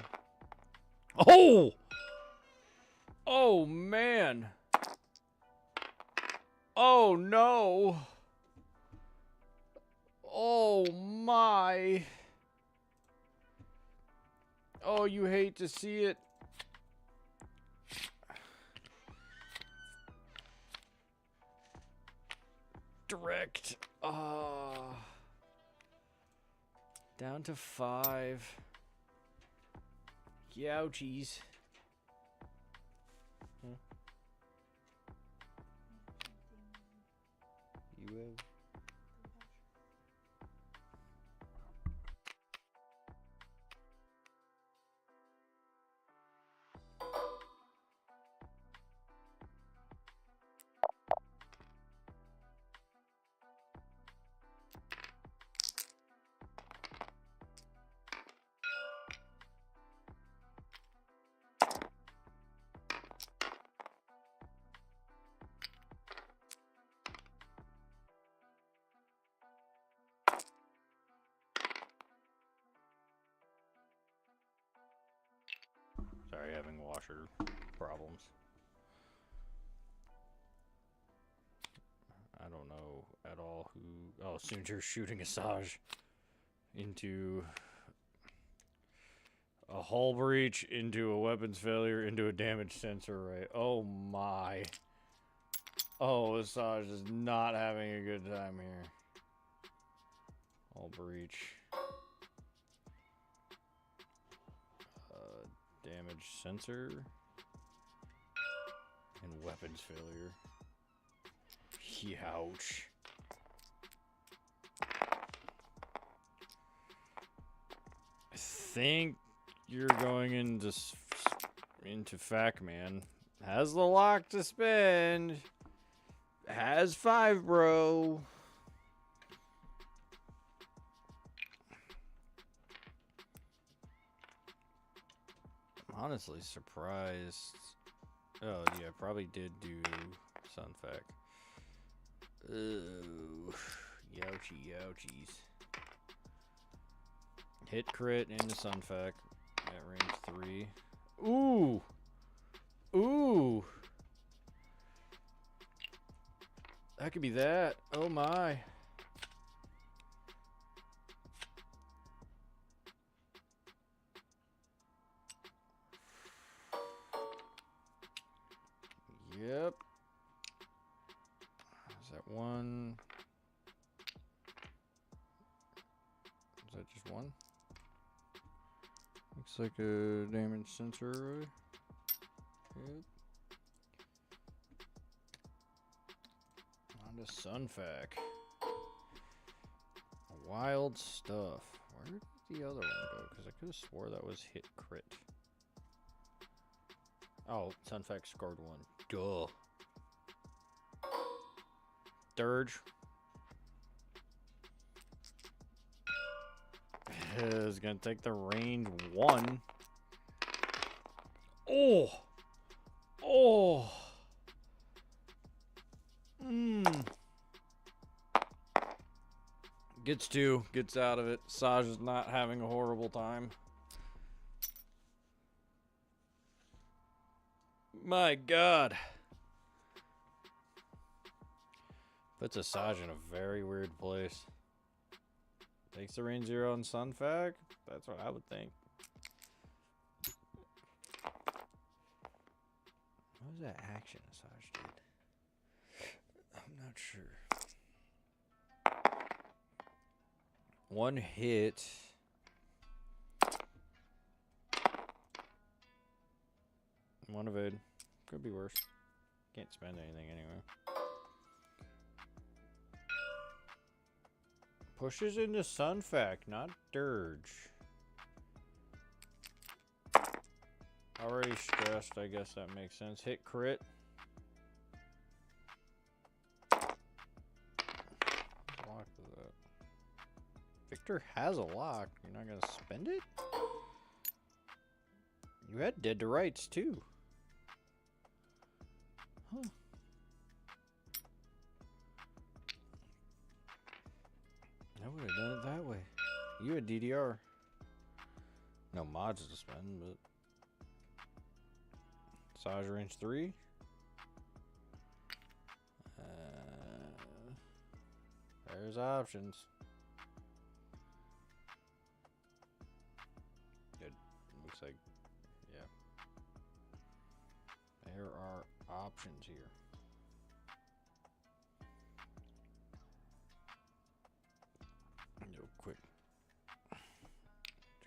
Oh! Oh, man. Oh, no. Oh, my. Oh, you hate to see it. Direct. Down to 5. Youchies. Huh? You have... Sorry, having washer problems. I don't know at all who... Oh, Soonjer's shooting Asajj into a hull breach, into a weapons failure, into a damage sensor array. Oh my. Oh, Asajj is not having a good time here. Hull breach. Damage sensor. And weapons failure. Ouch. I think you're going into Fac-Man. Has the lock to spend. Has 5, bro. I'm honestly surprised. Oh, yeah, probably did do Sunfac. Ooh, ouchies. Hit crit into Sunfac at range 3. Ooh! That could be that. Oh my. Yep. Is that one? Is that just one? Looks like a damage sensor array. Yep. On to Sunfac. Wild stuff. Where did the other one go? Because I could have swore that was hit crit. Oh, Sunfac scored 1. Duh. Dirge. Is gonna take the range 1. Oh. Gets 2. Gets out of it. Saj is not having a horrible time. My God. Puts Asajj in a very weird place. Takes the range 0 on Sunfac? That's what I would think. What was that action Asajj did? I'm not sure. 1 hit. One evade. Could be worse. Can't spend anything anyway. Pushes into Sunfac, not Dirge. Already stressed, I guess that makes sense. Hit crit. Victor has a lock. You're not gonna spend it? You had dead to rights too. Huh. I would have done it that way. You had DDR. No mods to spend, but Saj range 3. There's options. Good. Looks like, yeah. There are options here. Real quick.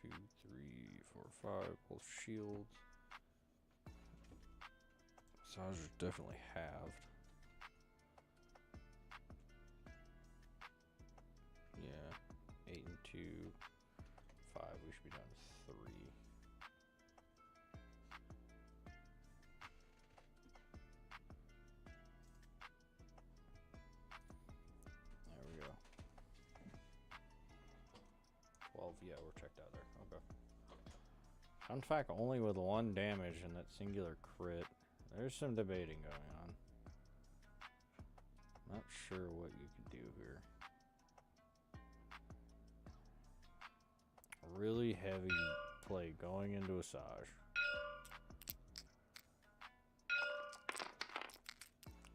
2, 3, 4, 5. Both shields. Saj is definitely halved. Yeah, 8 and 2, 5. We should be down to 3. There we go. 12. Yeah, we're checked out there. Okay. Fun fact: only with 1 damage in that singular crit. There's some debating going on. Not sure what you could do here. Really heavy play going into a Saj.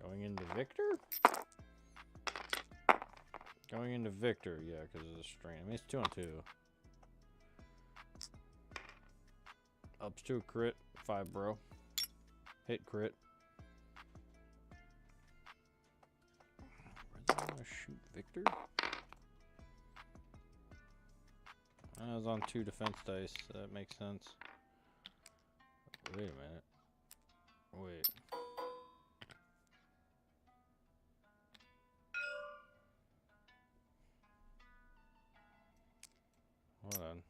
Going into Victor? Going into Victor, yeah, because of the strain. I mean, it's 2 on 2. Ups to a crit. 5, bro. Hit crit. Where do I want to shoot Victor? I was on 2 defense dice, so that makes sense. Wait a minute. Wait. Hold on.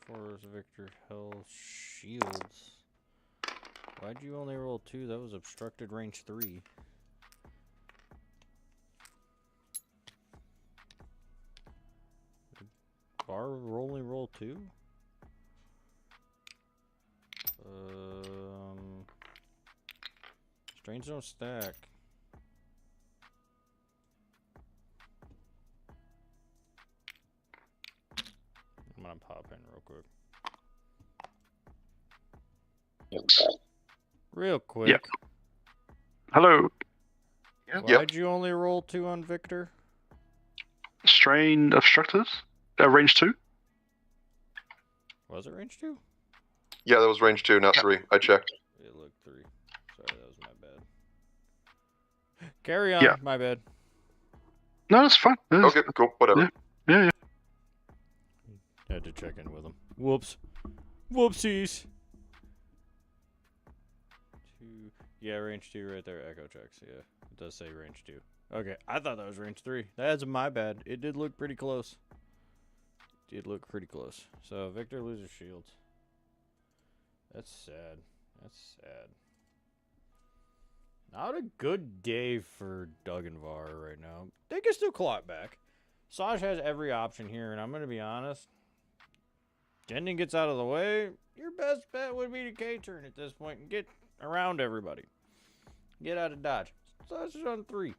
Force Victor Hell Shields. Why'd you only roll 2? That was obstructed range 3. Vhar only roll 2? Strange don't stack. I'm gonna pop in real quick. Real quick. Yep. Hello. Why'd you only roll 2 on Victor? Strain obstructors? Range 2? Was it range 2? Yeah, that was range 2, not 3. I checked. It looked 3. Sorry, that was my bad. Carry on. Yeah. My bad. No, that's fine. Okay, cool. Whatever. Yeah. Had to check in with him. Whoops. Whoopsies. 2. Yeah, range 2 right there. Echo checks. Yeah, it does say range 2. Okay, I thought that was range 3. That's my bad. It did look pretty close. So Victor loses shields. That's sad. Not a good day for Doug and Vhar right now. They can still claw it back. Saj has every option here, and I'm going to be honest. Jending gets out of the way. Your best bet would be to K-turn at this point and get around everybody. Get out of dodge. Saj is on 3.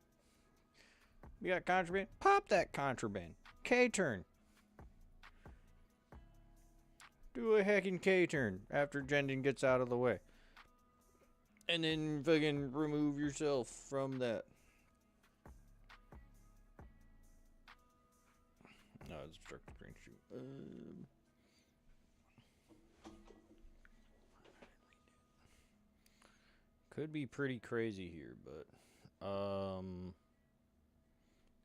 You got contraband? Pop that contraband. K-turn. Do a heckin' K-turn after Jending gets out of the way. And then fucking remove yourself from that. No, it's obstructed range 2. Could be pretty crazy here, but do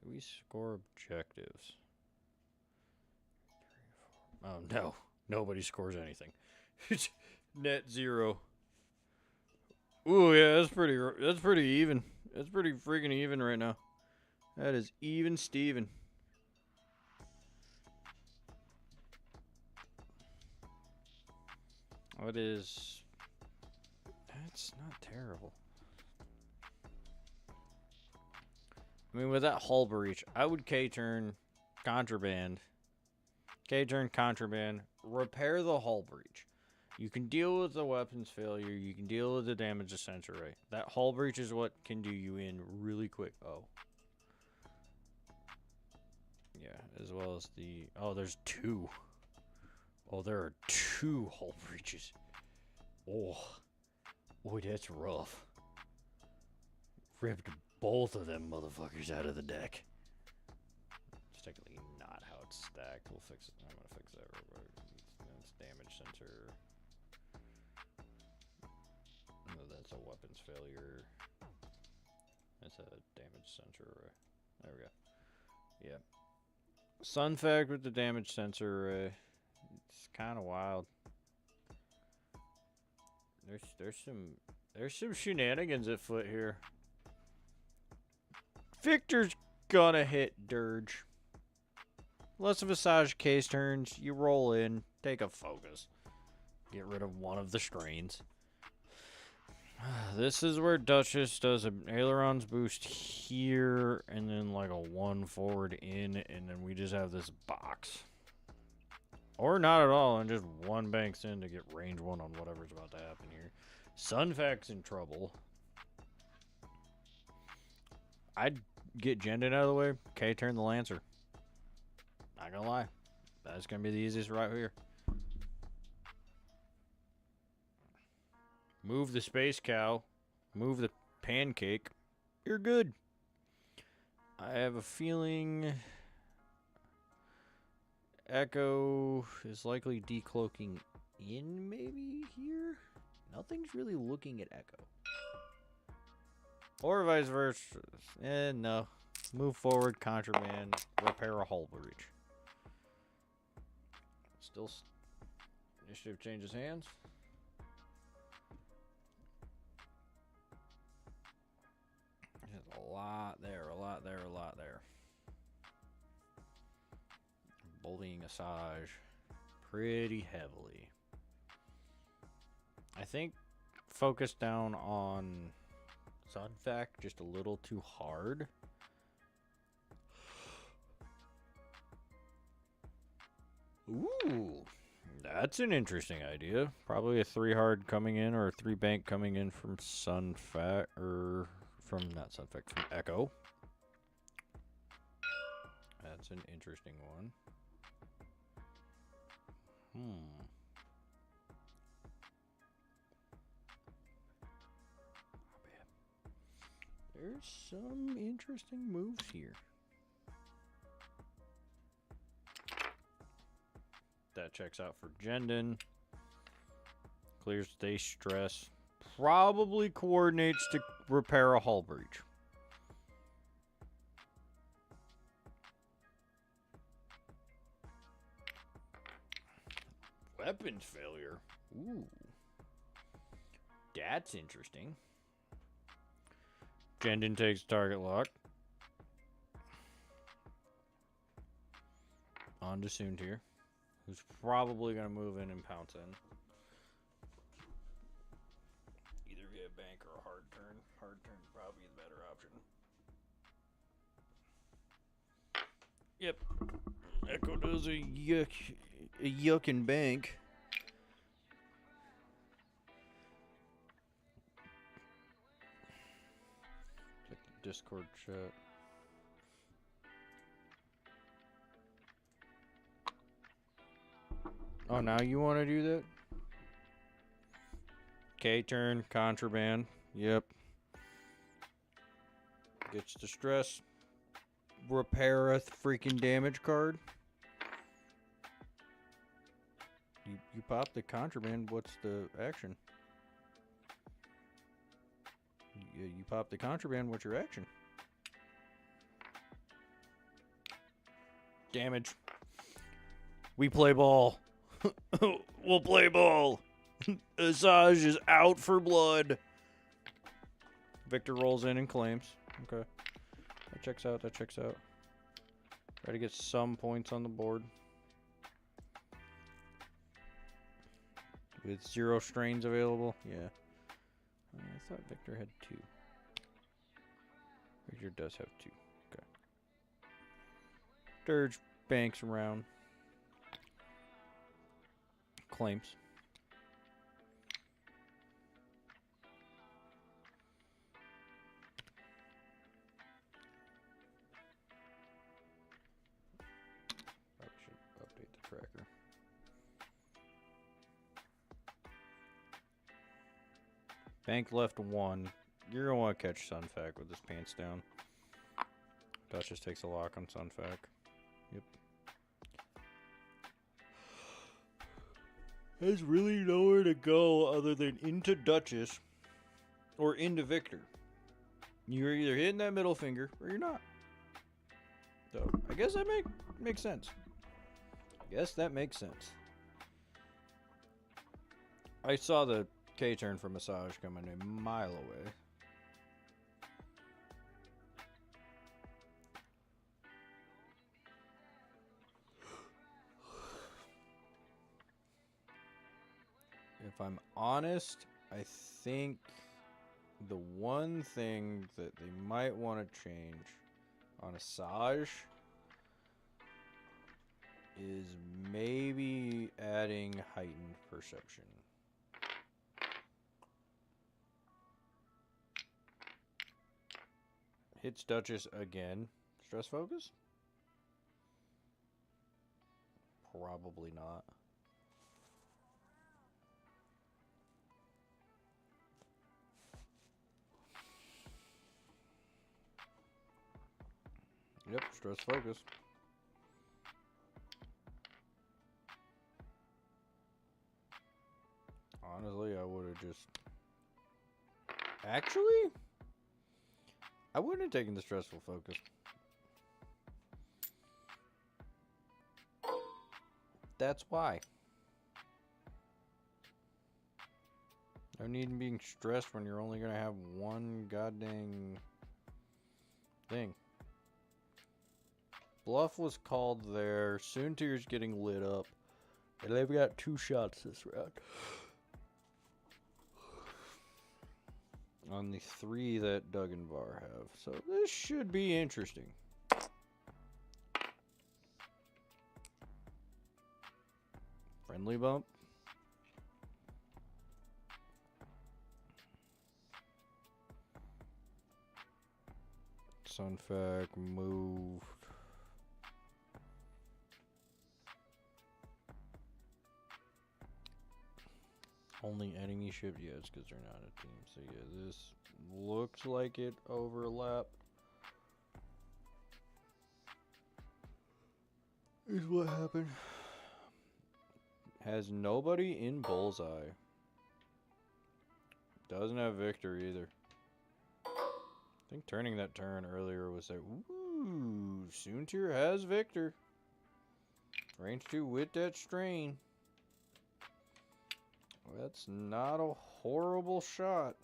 we score objectives? Oh no, nobody scores anything. Net 0. Ooh, yeah, that's pretty even. That's pretty freaking even right now. That is even Steven. What is... That's not terrible. I mean, with that hull breach, I would K-turn contraband. K-turn contraband. Repair the hull breach. You can deal with the weapons failure. You can deal with the damage to sensor rate. That hull breach is what can do you in really quick. Oh. Yeah, as well as the... Oh, there's two. Oh, there are two hull breaches. Oh. Boy, that's rough. Ripped both of them motherfuckers out of the deck. It's technically not how it's stacked. We'll fix it. I'm gonna fix that real quick. It's damage sensor. No, that's a weapons failure. That's a damage sensor array. There we go. Yeah. Sun fact with the damage sensor array. It's kind of wild. There's some shenanigans afoot here. Victor's gonna hit Dirge. Less of a Visage case turns. You roll in, take a focus. Get rid of one of the strains. This is where Duchess does an ailerons boost here, and then like a 1 forward in, and then we just have this box. Or not at all, and just one banks in to get range 1 on whatever's about to happen here. Sunfac's in trouble. I'd get Jendon out of the way. K-turn the Lancer. Not gonna lie. That's gonna be the easiest right here. Move the Space Cow. Move the Pancake. You're good. I have a feeling... Echo is likely decloaking in maybe here? Nothing's really looking at Echo. Or vice versa. No. Move forward, contraband, repair a hull breach. Still initiative changes hands. There's a lot there, a lot there, a lot there. Bullying Asajj pretty heavily. I think focus down on Sunfac just a little too hard. Ooh, that's an interesting idea. Probably a 3 hard coming in or a 3 bank coming in from Sunfac or from not Sunfac, from Echo. That's an interesting one. There's some interesting moves here. That checks out for Jendon. Clears day stress. Probably coordinates to repair a hull breach. Weapons failure. Ooh. That's interesting. Jendon takes target lock. On to Soontir, who's probably going to move in and pounce in. Either via bank or a hard turn. Hard turn probably the better option. Yep. Echo does a yuck and bank. Check the Discord chat. Oh, now you want to do that? K-turn, contraband. Yep. Gets distress. Repair a freaking damage card. You pop the contraband, what's the action? You pop the contraband, what's your action? Damage. We play ball. We'll play ball. Asajj is out for blood. Victor rolls in and claims. Okay. That checks out, that checks out. Try to get some points on the board. With 0 strains available? Yeah. I thought Victor had 2. Victor does have 2. Okay. Dirge banks around. Claims. Probably should update the tracker. Bank left 1. You're going to want to catch Sunfac with his pants down. Duchess takes a lock on Sunfac. Yep. There's really nowhere to go other than into Duchess or into Victor. You're either hitting that middle finger or you're not. So, I guess that makes sense. Guess that makes sense. I saw the K-turn for Massage coming a mile away. If I'm honest, I think the one thing that they might want to change on Asajj is maybe adding heightened perception. Hits Duchess again. Stress focus? Probably not. Yep, stress focus. Honestly, I would have just... Actually? I wouldn't have taken the stressful focus. That's why. No need in being stressed when you're only going to have one goddamn thing. Bluff was called there. Soontir's getting lit up. And they've got 2 shots this round. On the 3 that Doug and Vhar have. So this should be interesting. Friendly bump. Sunfac moved. Only enemy ship? Yeah, it's because they're not a team. So yeah, this looks like it overlapped. Is what happened. Has nobody in bullseye. Doesn't have Victor either. I think turning that turn earlier was like, ooh, Soontir has Victor. Range 2 with that strain. That's not a horrible shot.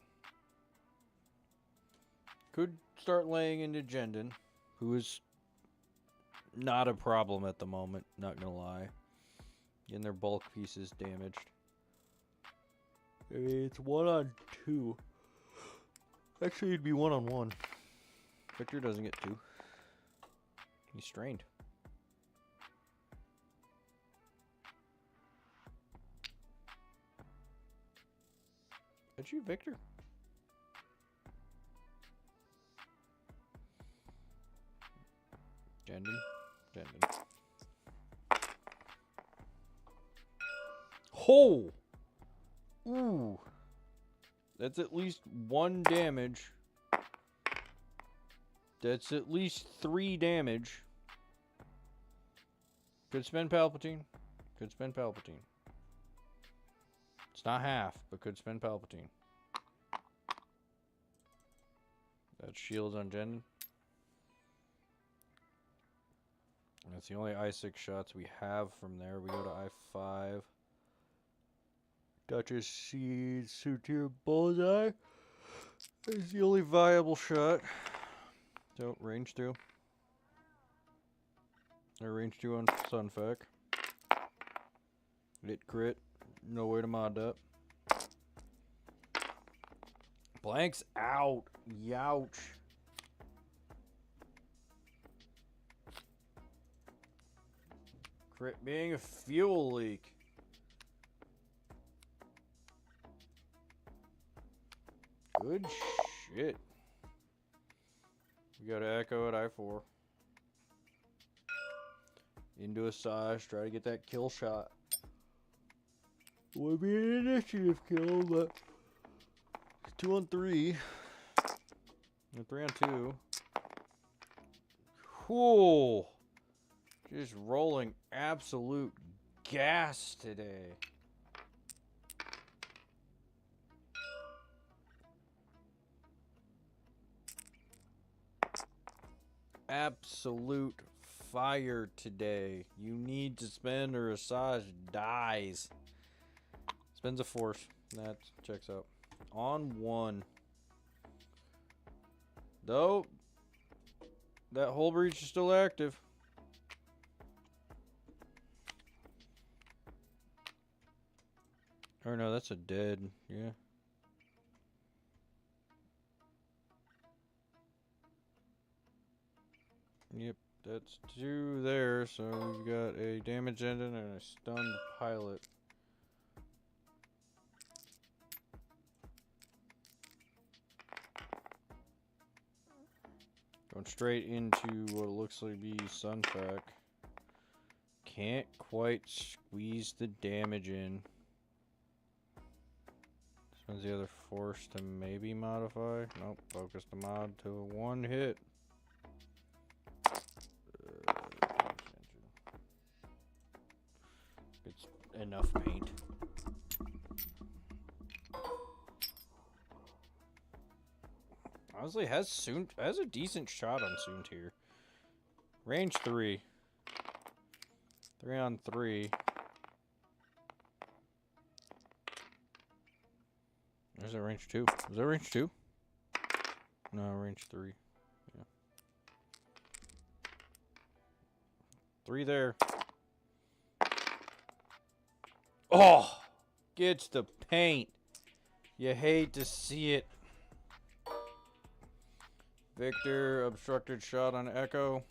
Could start laying into Jendon, who is not a problem at the moment, not gonna lie. Getting their bulk pieces damaged. It's 1-on-2. Actually, it'd be 1-on-1. Victor doesn't get 2. He's strained. That's you, Victor. Jendon. Oh! Ooh. That's at least 1 damage. That's at least 3 damage. Could spend Palpatine. Could spend Palpatine. It's not half, but could spend Palpatine. That's shields on Jendon. That's the only I6 shots we have from there. We go to I5. Duchess sees Soontir bullseye. It's the only viable shot. So, range 2. Or range 2 on Sunfac. Lit crit. No way to mod that. Blanks out. Youch. Crit being a fuel leak. Good shit. We got to Echo at I4. Into a Saj, try to get that kill shot. Would be an initiative kill, but 2 on 3. And 3 on 2. Whoa! Just rolling absolute gas today. Absolute fire today. You need to spend or Asajj dies. Spends a force. That checks out. On 1. Though, that hull breach is still active. Or no, that's a dead. Yeah. Yep, that's 2 there. So we've got a damaged engine and a stunned pilot. Going straight into what looks like be Sunfac. Can't quite squeeze the damage in. Spends the other force to maybe modify. Nope, focus the mod to a 1 hit. It's enough paint. Honestly, has a decent shot on Soontir. Range 3. 3 on 3. There's a range 2. Was that range 2? No, range 3. Yeah. 3 there. Oh! Gets the paint. You hate to see it. Victor, obstructed shot on Echo.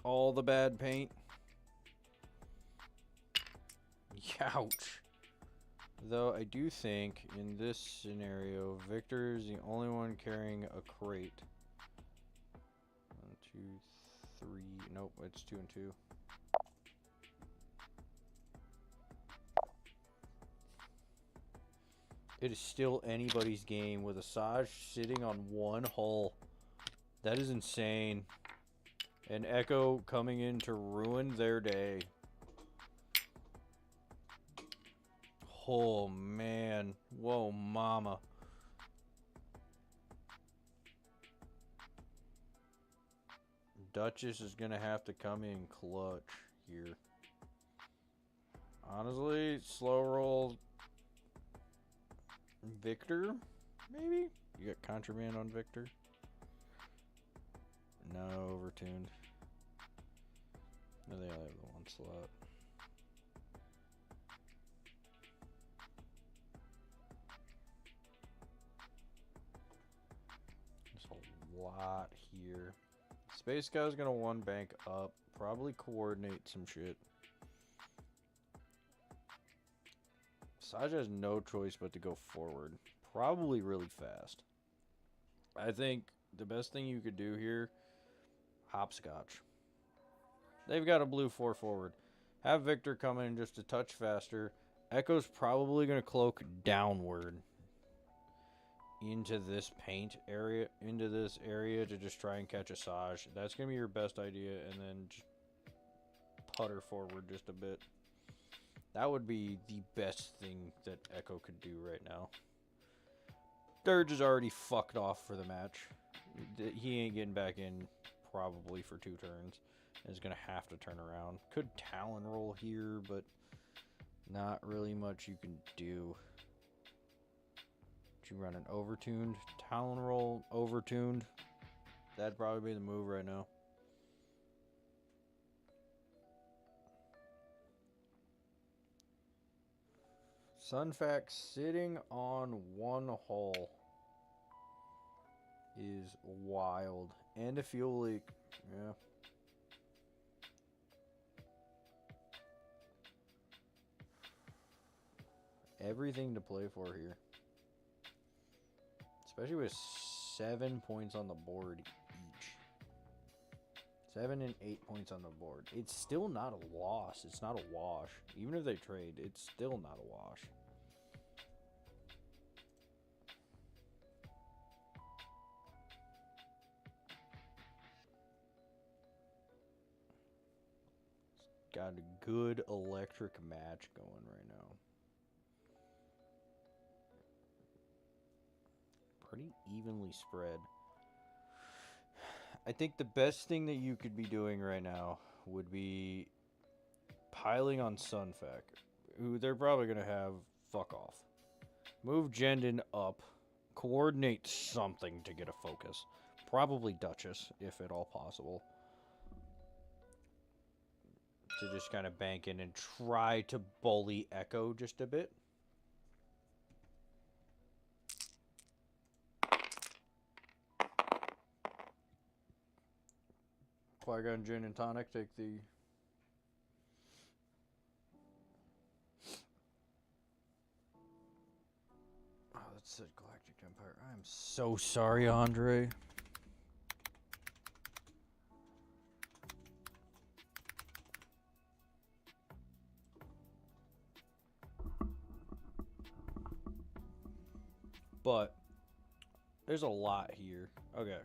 All the bad paint. Ouch. Though I do think in this scenario, Victor is the only one carrying a crate. 1, 2, 3. Nope, it's 2 and 2. It is still anybody's game with Asajj sitting on 1 hull. That is insane. And Echo coming in to ruin their day. Oh, man. Whoa, mama. Duchess is going to have to come in clutch here. Honestly, slow roll Victor, maybe? You got contraband on Victor? No, overtuned. No, they only have the 1 slot. There's a lot here. Space Guy's gonna 1 bank up. Probably coordinate some shit. Asajj has no choice but to go forward. Probably really fast. I think the best thing you could do here, hopscotch. They've got a blue 4 forward. Have Victor come in just a touch faster. Echo's probably going to cloak downward into this paint area, into this area to just try and catch Asajj. That's going to be your best idea, and then just putter forward just a bit. That would be the best thing that Echo could do right now. Dirge is already fucked off for the match. He ain't getting back in probably for 2 turns. Is going to have to turn around. Could Talon roll here, but not really much you can do. Would you run an overtuned Talon roll? Overtuned? That'd probably be the move right now. Sunfac sitting on one hull is wild. And a fuel leak. Yeah. Everything to play for here. Especially with 7 points on the board each. 7 and 8 points on the board. It's still not a loss. It's not a wash. Even if they trade, it's still not a wash. Got a good electric match going right now. Pretty evenly spread. I think the best thing that you could be doing right now would be piling on Sunfac, who they're probably going to have fuck off. Move Jendon up. Coordinate something to get a focus. Probably Duchess, if at all possible. To just kind of bank in and try to bully Echo just a bit. Qui Gon, Jinn, and Tonic take the... Oh, that said Galactic Empire. I am so sorry, Andre. But there's a lot here. Okay.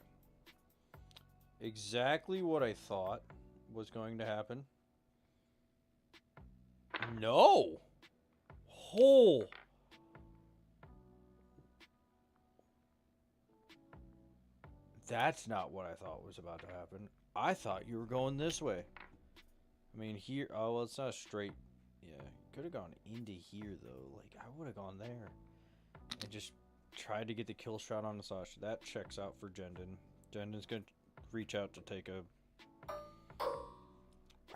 Exactly what I thought was going to happen. No! Oh! That's not what I thought was about to happen. I thought you were going this way. I mean, here... Oh, well, it's not straight... Yeah, could have gone into here, though. Like, I would have gone there. And just tried to get the kill shot on Asajj. That checks out for Jendon. Jendon's going to reach out to take a...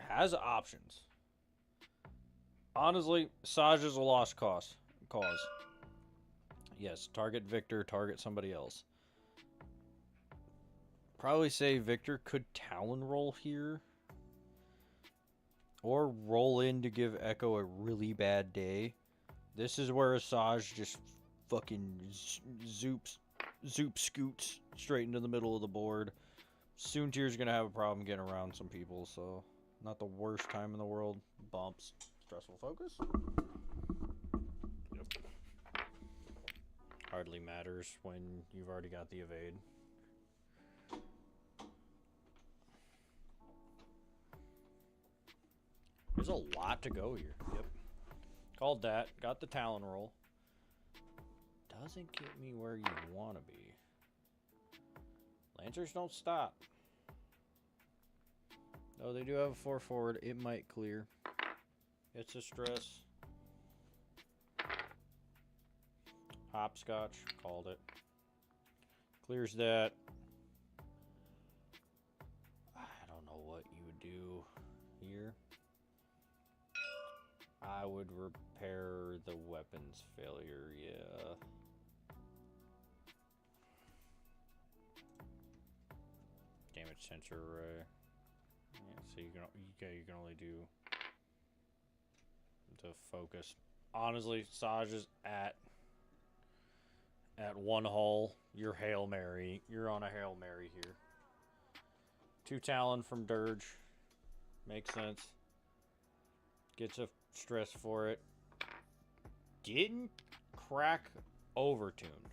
Has options. Honestly, Asajj is a lost cause. Yes, target Victor, target somebody else. Probably say Victor could Talon roll here. Or roll in to give Echo a really bad day. This is where Asajj just fucking zoop scoots straight into the middle of the board. Soontir's gonna have a problem getting around some people, so not the worst time in the world. Bumps. Stressful focus. Yep. Hardly matters when you've already got the evade. There's a lot to go here. Yep. Called that. Got the Talon roll. Doesn't get me where you want to be. Lancers don't stop. Oh, they do have a 4 forward. It might clear. It's a stress. Hopscotch. Called it. Clears that. I don't know what you would do here. I would repair the weapons failure, yeah. Damage sensor array. Yeah, so you can only do to focus. Honestly, Asajj is at one hull. You're Hail Mary. You're on a Hail Mary here. 2 Talon from Dirge. Makes sense. Gets a stress for it. Didn't crack overtuned.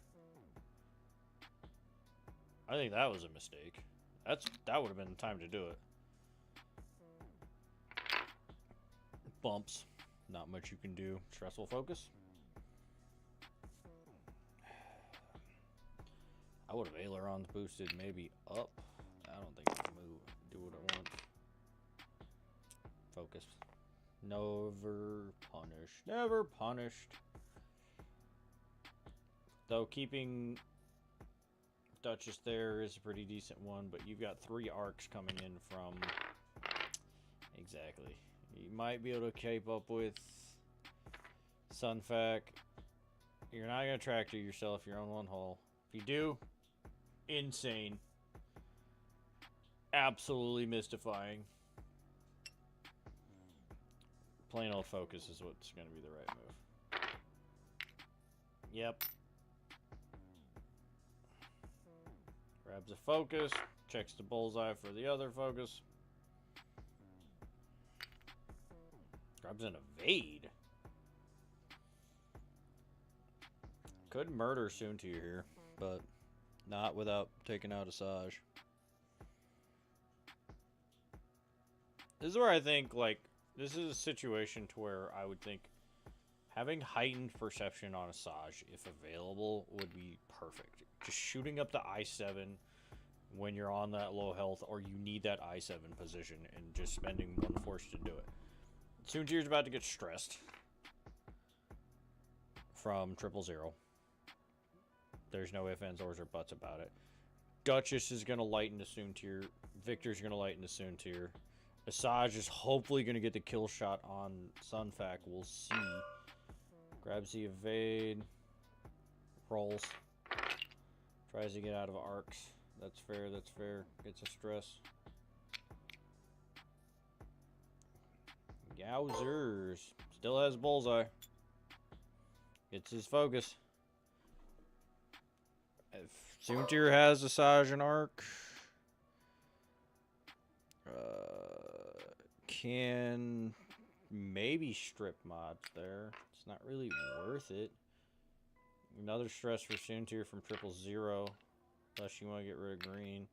I think that was a mistake. That would have been the time to do it. Bumps. Not much you can do. Stressful focus. I would have ailerons boosted maybe up. I don't think I can move. Do what I want. Focus. Never punished. Never punished. Though keeping Duchess there is a pretty decent one, but you've got 3 arcs coming in from... Exactly. You might be able to keep up with Sunfac, you're not going to tractor yourself. You're on one hole. If you do, insane. Absolutely mystifying. Plain old focus is what's going to be the right move. Yep. Grabs a focus. Checks the bullseye for the other focus. Grabs an evade. Could murder Soon to you here, but not without taking out Asajj. This is where I think, like, this is a situation to where I would think having heightened perception on Asajj, if available, would be perfect. Just shooting up the I-7 when you're on that low health, or you need that I-7 position, and just spending one force to do it. Soontir's about to get stressed from 000. There's no ifs, ands, ors, or buts about it. Duchess is going to lighten the Soontir. Victor's going to lighten the Soontir. Asajj is hopefully going to get the kill shot on Sunfac. We'll see. Grabs the evade. Rolls. Tries to get out of arcs. That's fair, that's fair. Gets a stress. Yowzers. Still has bullseye. Gets his focus. If Soontir has Asajj and arc, can maybe strip mods there. It's not really worth it. Another stress for Soontir from 000. Unless you want to get rid of green.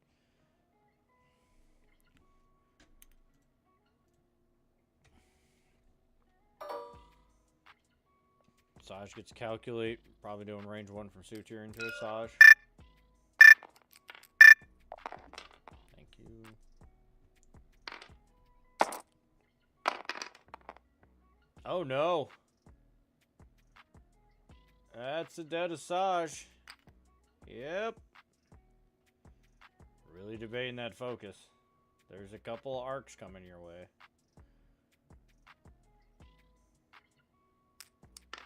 Asajj gets calculate. Probably doing range 1 from Soontir into Asajj. Thank you. Oh no. That's a dead Asajj. Yep. Really debating that focus. There's a couple arcs coming your way.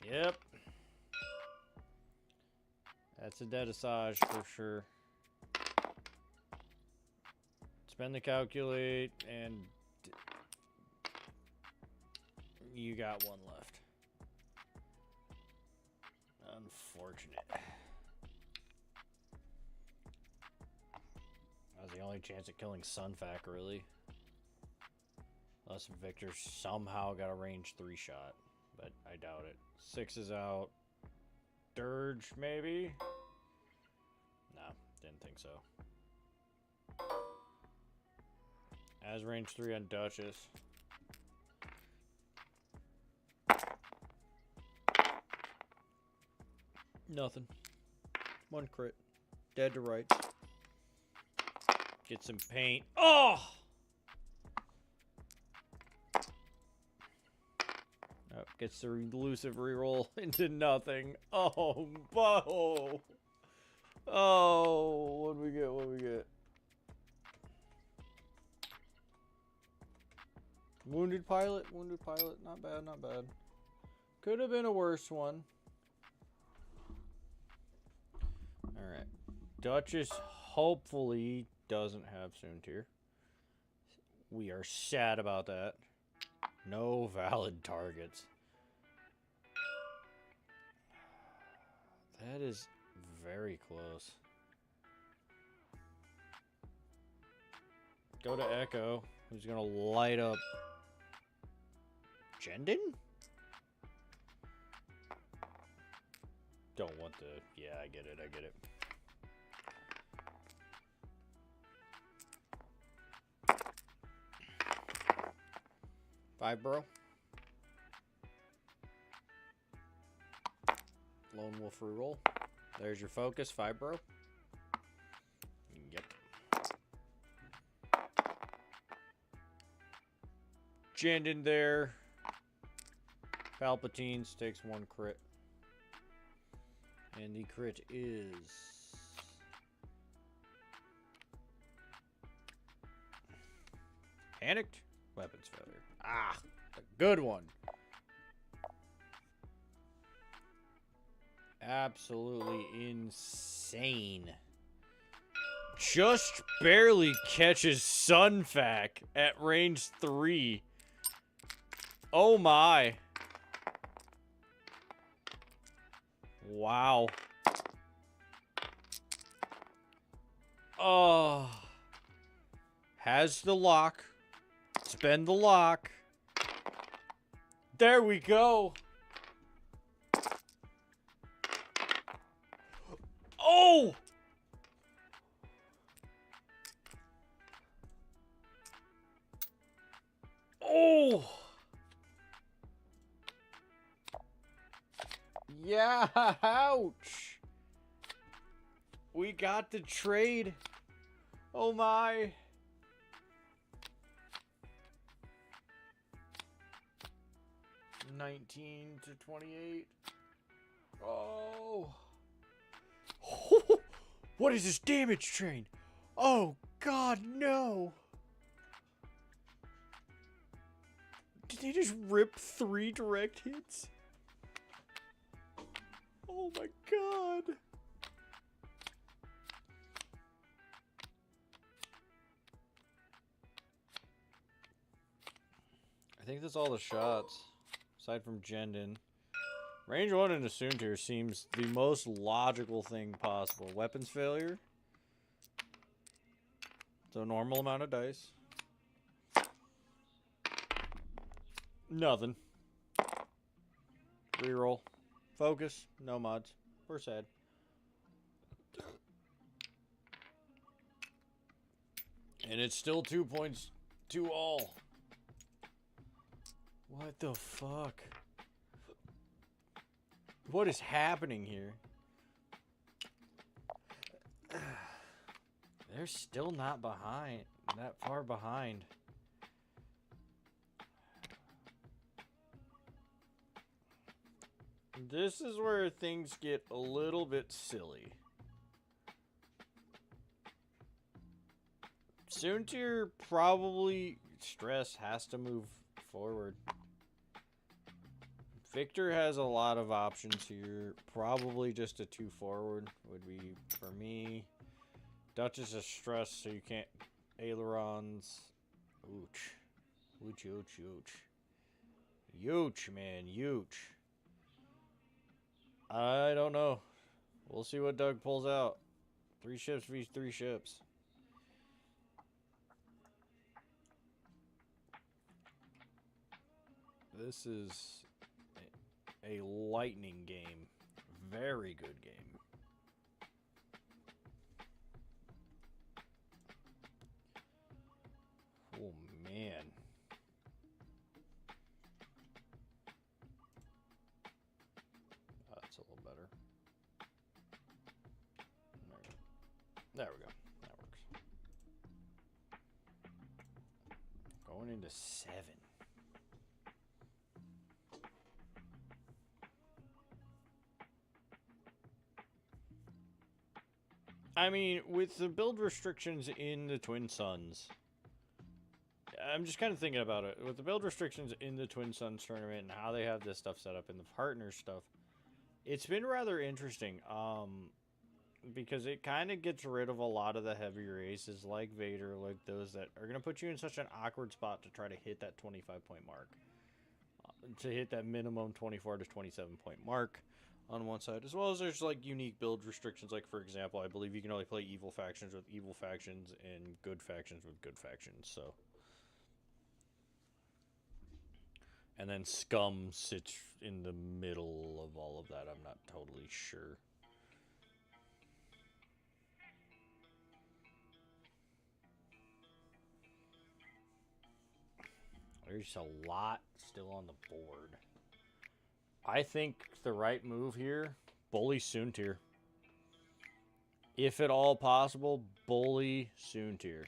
Yep. That's a dead Asajj for sure. Spend the calculate, and you got one left. Unfortunate. That was the only chance at killing Sunfac, really. Unless Victor somehow got a range 3 shot. But I doubt it. 6 is out. Dirge, maybe? No, didn't think so. As range 3 on Duchess. Nothing. 1 crit. Dead to right. Get some paint. Oh! Oh, gets the elusive reroll into nothing. Oh, Bo! Oh, what'd we get? What'd we get? Wounded pilot. Wounded pilot. Not bad, not bad. Could have been a worse one. Alright. Duchess hopefully doesn't have Soontir. We are sad about that. No valid targets. That is very close. Go to Echo. Who's going to light up Jendon? Don't want the... Yeah, I get it. I get it. Vibro. Lone Wolf reroll. There's your focus, Vibro. Yep. Jandon there. Palpatines takes 1 crit. And the crit is... Panicked? Weapons failure. Ah, a good one. Absolutely insane. Just barely catches Sunfac at range 3. Oh my. Wow. Oh. Has the lock. Spend the lock. There we go. Oh! Oh! Yeah, ouch! We got the trade. Oh my. $19 to $28. Oh. What is this damage train? Oh God, no. Did they just rip 3 direct hits? Oh my God. I think that's all the shots, aside from Jendon. Range 1 into Soontir seems the most logical thing possible. Weapons failure. So normal amount of dice. Nothing. Reroll. Focus. No mods. We're sad. And it's still 2 points to all. What the fuck? What is happening here? They're still not behind. That far behind. This is where things get a little bit silly. Soontir probably stress has to move forward. Victor has a lot of options here. Probably just a 2 forward would be for me. Duchess is stressed, so you can't. Ailerons. Ooch. Ooch, ooch, ooch. Ooch, man. Ooch. I don't know. We'll see what Doug pulls out. 3 ships v 3 ships. This is a lightning game. Very good game. Oh, man. That's a little better. There we go. That works. Going into 7. I mean, with the build restrictions in the Twin Suns, I'm just kind of thinking about it. With the build restrictions in the Twin Suns tournament and how they have this stuff set up in the partner stuff, it's been rather interesting. Because it kind of gets rid of a lot of the heavier aces like Vader, like those that are going to put you in such an awkward spot to try to hit that 25-point mark. To hit that minimum 24 to 27-point mark on one side, as well as there's like unique build restrictions. Like, for example, I believe you can only play evil factions with evil factions and good factions with good factions. So, and then scum sits in the middle of all of that. I'm not totally sure. There's a lot still on the board. I think the right move here, bully Soontir. If at all possible, bully Soontir.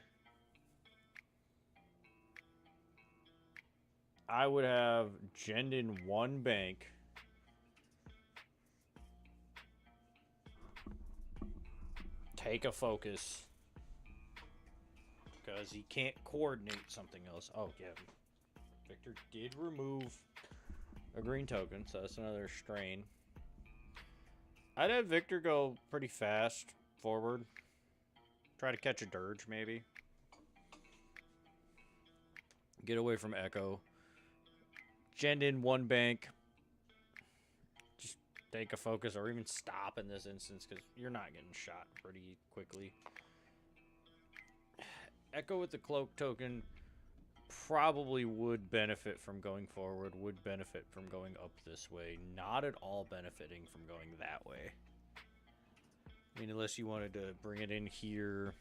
I would have Jendon 1 bank. Take a focus. Because he can't coordinate something else. Oh, yeah. Victor did remove a green token, so that's another strain. I'd have Victor go pretty fast forward. Try to catch a dirge, maybe. Get away from Echo. Jendon, one bank. Just take a focus or even stop in this instance because you're not getting shot pretty quickly. Echo with the cloak token probably would benefit from going forward, would benefit from going up this way. Not at all benefiting from going that way. I mean, unless you wanted to bring it in here,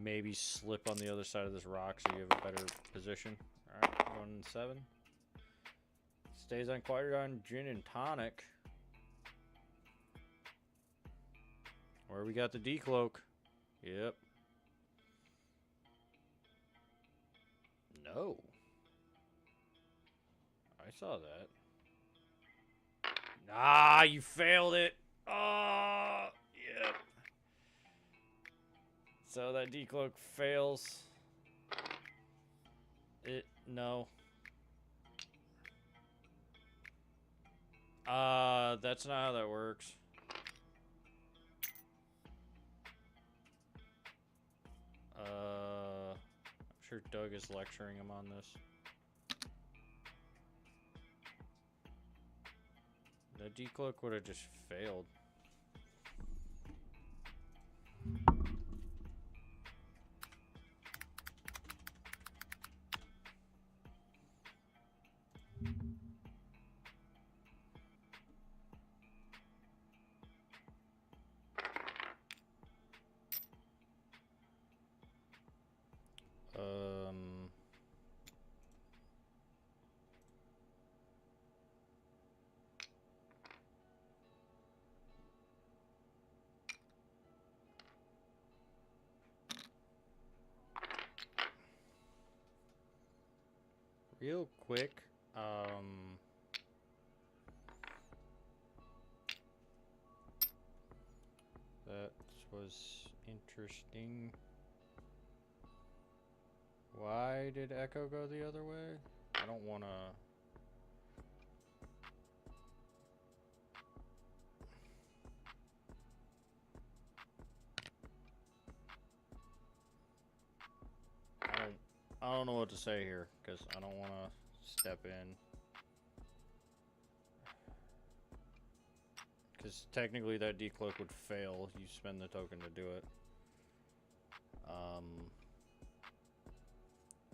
maybe slip on the other side of this rock so you have a better position. Alright, going 7. Stays on Qui-Gon, Jinn, and Tonic. Where we got the decloak. Yep. No. I saw that. Ah, you failed it. Oh, yep. So that decloak fails. No. That's not how that works. I'm sure Doug is lecturing him on this. The decloak would have just failed. Real quick, that was interesting. Why did Echo go the other way? I don't want to... I don't know what to say here, because I don't want to step in. Because technically that decloak would fail. You spend the token to do it.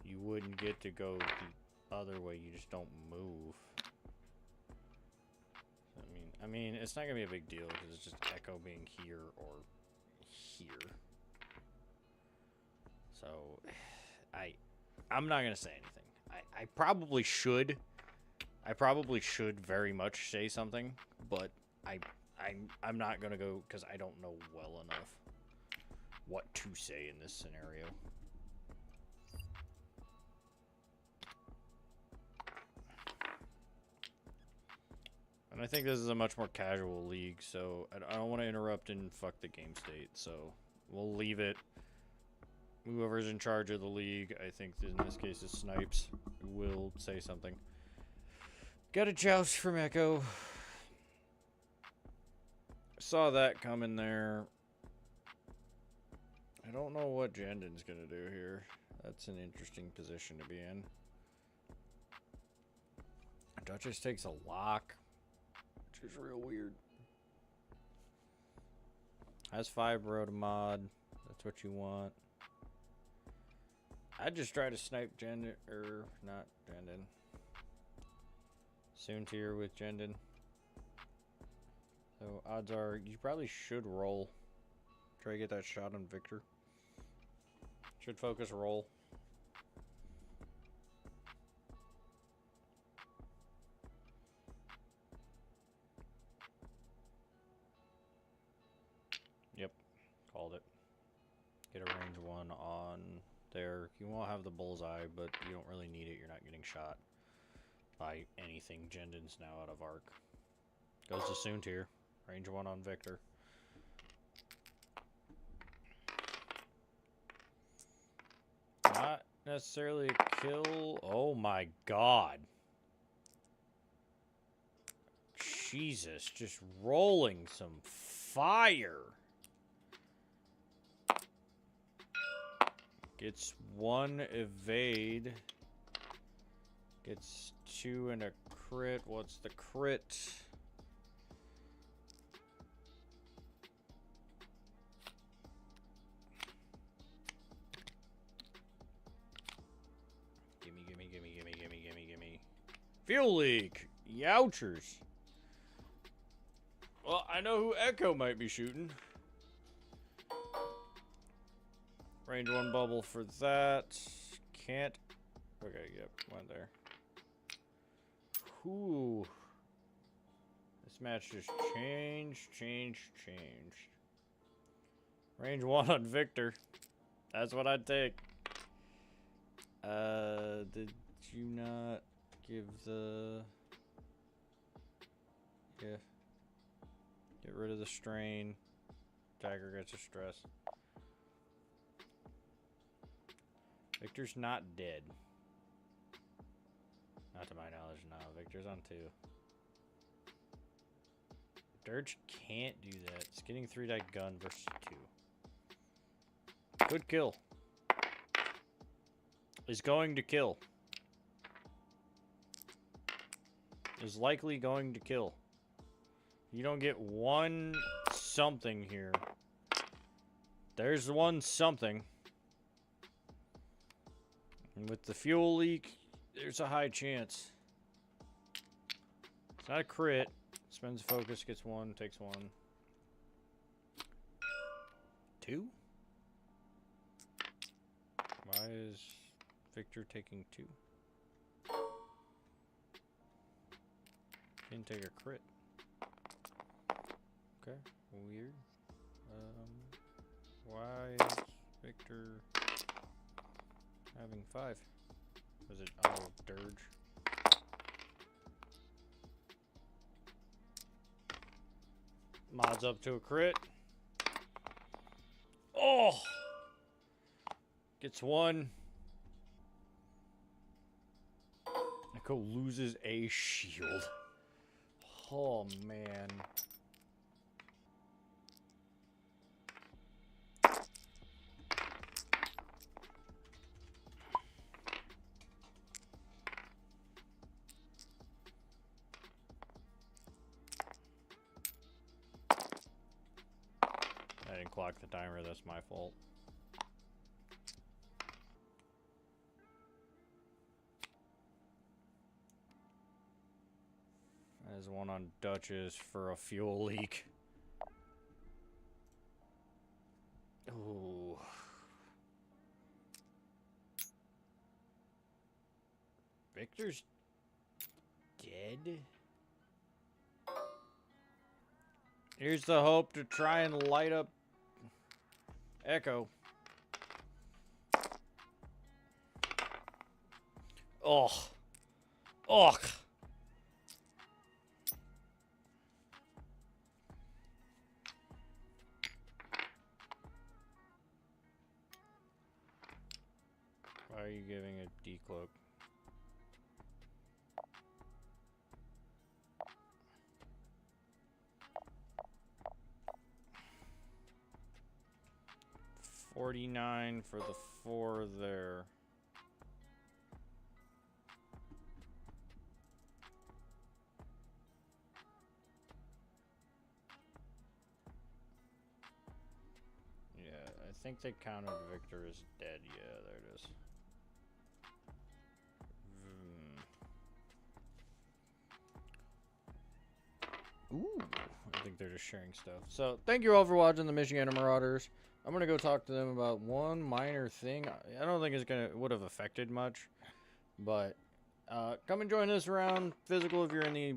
You wouldn't get to go the other way. You just don't move. I mean, it's not gonna be a big deal because it's just Echo being here or here. So, I'm not gonna say anything. I probably should. I probably should very much say something, but I'm not gonna go because I don't know well enough what to say in this scenario. And I think this is a much more casual league, so I don't want to interrupt and fuck the game state, so we'll leave it. Whoever's in charge of the league, I think in this case is Snipes, will say something. Got a joust from Echo. Saw that coming there. I don't know what Jendon's gonna do here. That's an interesting position to be in. Duchess takes a lock, which is real weird. Has 5 Rotomod. That's what you want. I'd just try to snipe Jendon, or not Jendon. Soon tier with Jendon. So odds are you probably should roll. Try to get that shot on Victor. Should focus roll. Yep, called it. Get a range 1 on there. You won't have the bullseye, but you don't really need it. You're not getting shot by anything. Jendon's now out of arc. Goes to Soon tier. Range 1 on Victor. Not necessarily a kill. Oh my god. Jesus, just rolling some fire. Gets 1 evade. Gets 2 and a crit. What's the crit? Gimme. Fuel leak. Youchers. Well, I know who Echo might be shooting. Range 1 bubble for that. Can't. Okay, yep, went there. Whew. This match just changed. Range 1 on Victor. That's what I'd take. Did you not give the... Yeah. Get rid of the strain. Tiger gets a stress. Victor's not dead. Not to my knowledge, no. Victor's on 2. Dirge can't do that. It's getting 3-die gun versus 2. Good kill. Is going to kill. Is likely going to kill. You don't get 1 something here. There's 1 something. And with the fuel leak, there's a high chance. It's not a crit. Spends focus, gets 1, takes 1. 2? Why is Victor taking 2? Didn't take a crit. Okay, weird. Why is Victor having 5? Was it Dirge? Mods up to a crit. Oh! Gets 1. Echo loses a shield. Oh, man. I didn't clock the timer, that's my fault. There's 1 on Duchess for a fuel leak. Ooh. Victor's dead? Here's the hope to try and light up Echo. Oh. Oh. Why are you giving a decloak? $49 for the 4 there. Yeah, I think they counted Victor as dead. Yeah, there it is. Ooh, I think they're just sharing stuff. So, thank you all for watching the Michigan Marauders. I'm gonna go talk to them about one minor thing. I don't think it's would have affected much, but come and join us around physical if you're in the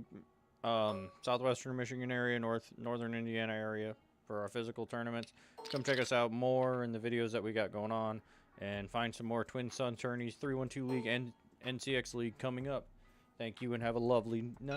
southwestern Michigan area, northern Indiana area for our physical tournaments. Come check us out more in the videos that we got going on, and find some more Twin Suns Tourneys, 312 League and NCX League coming up. Thank you and have a lovely night.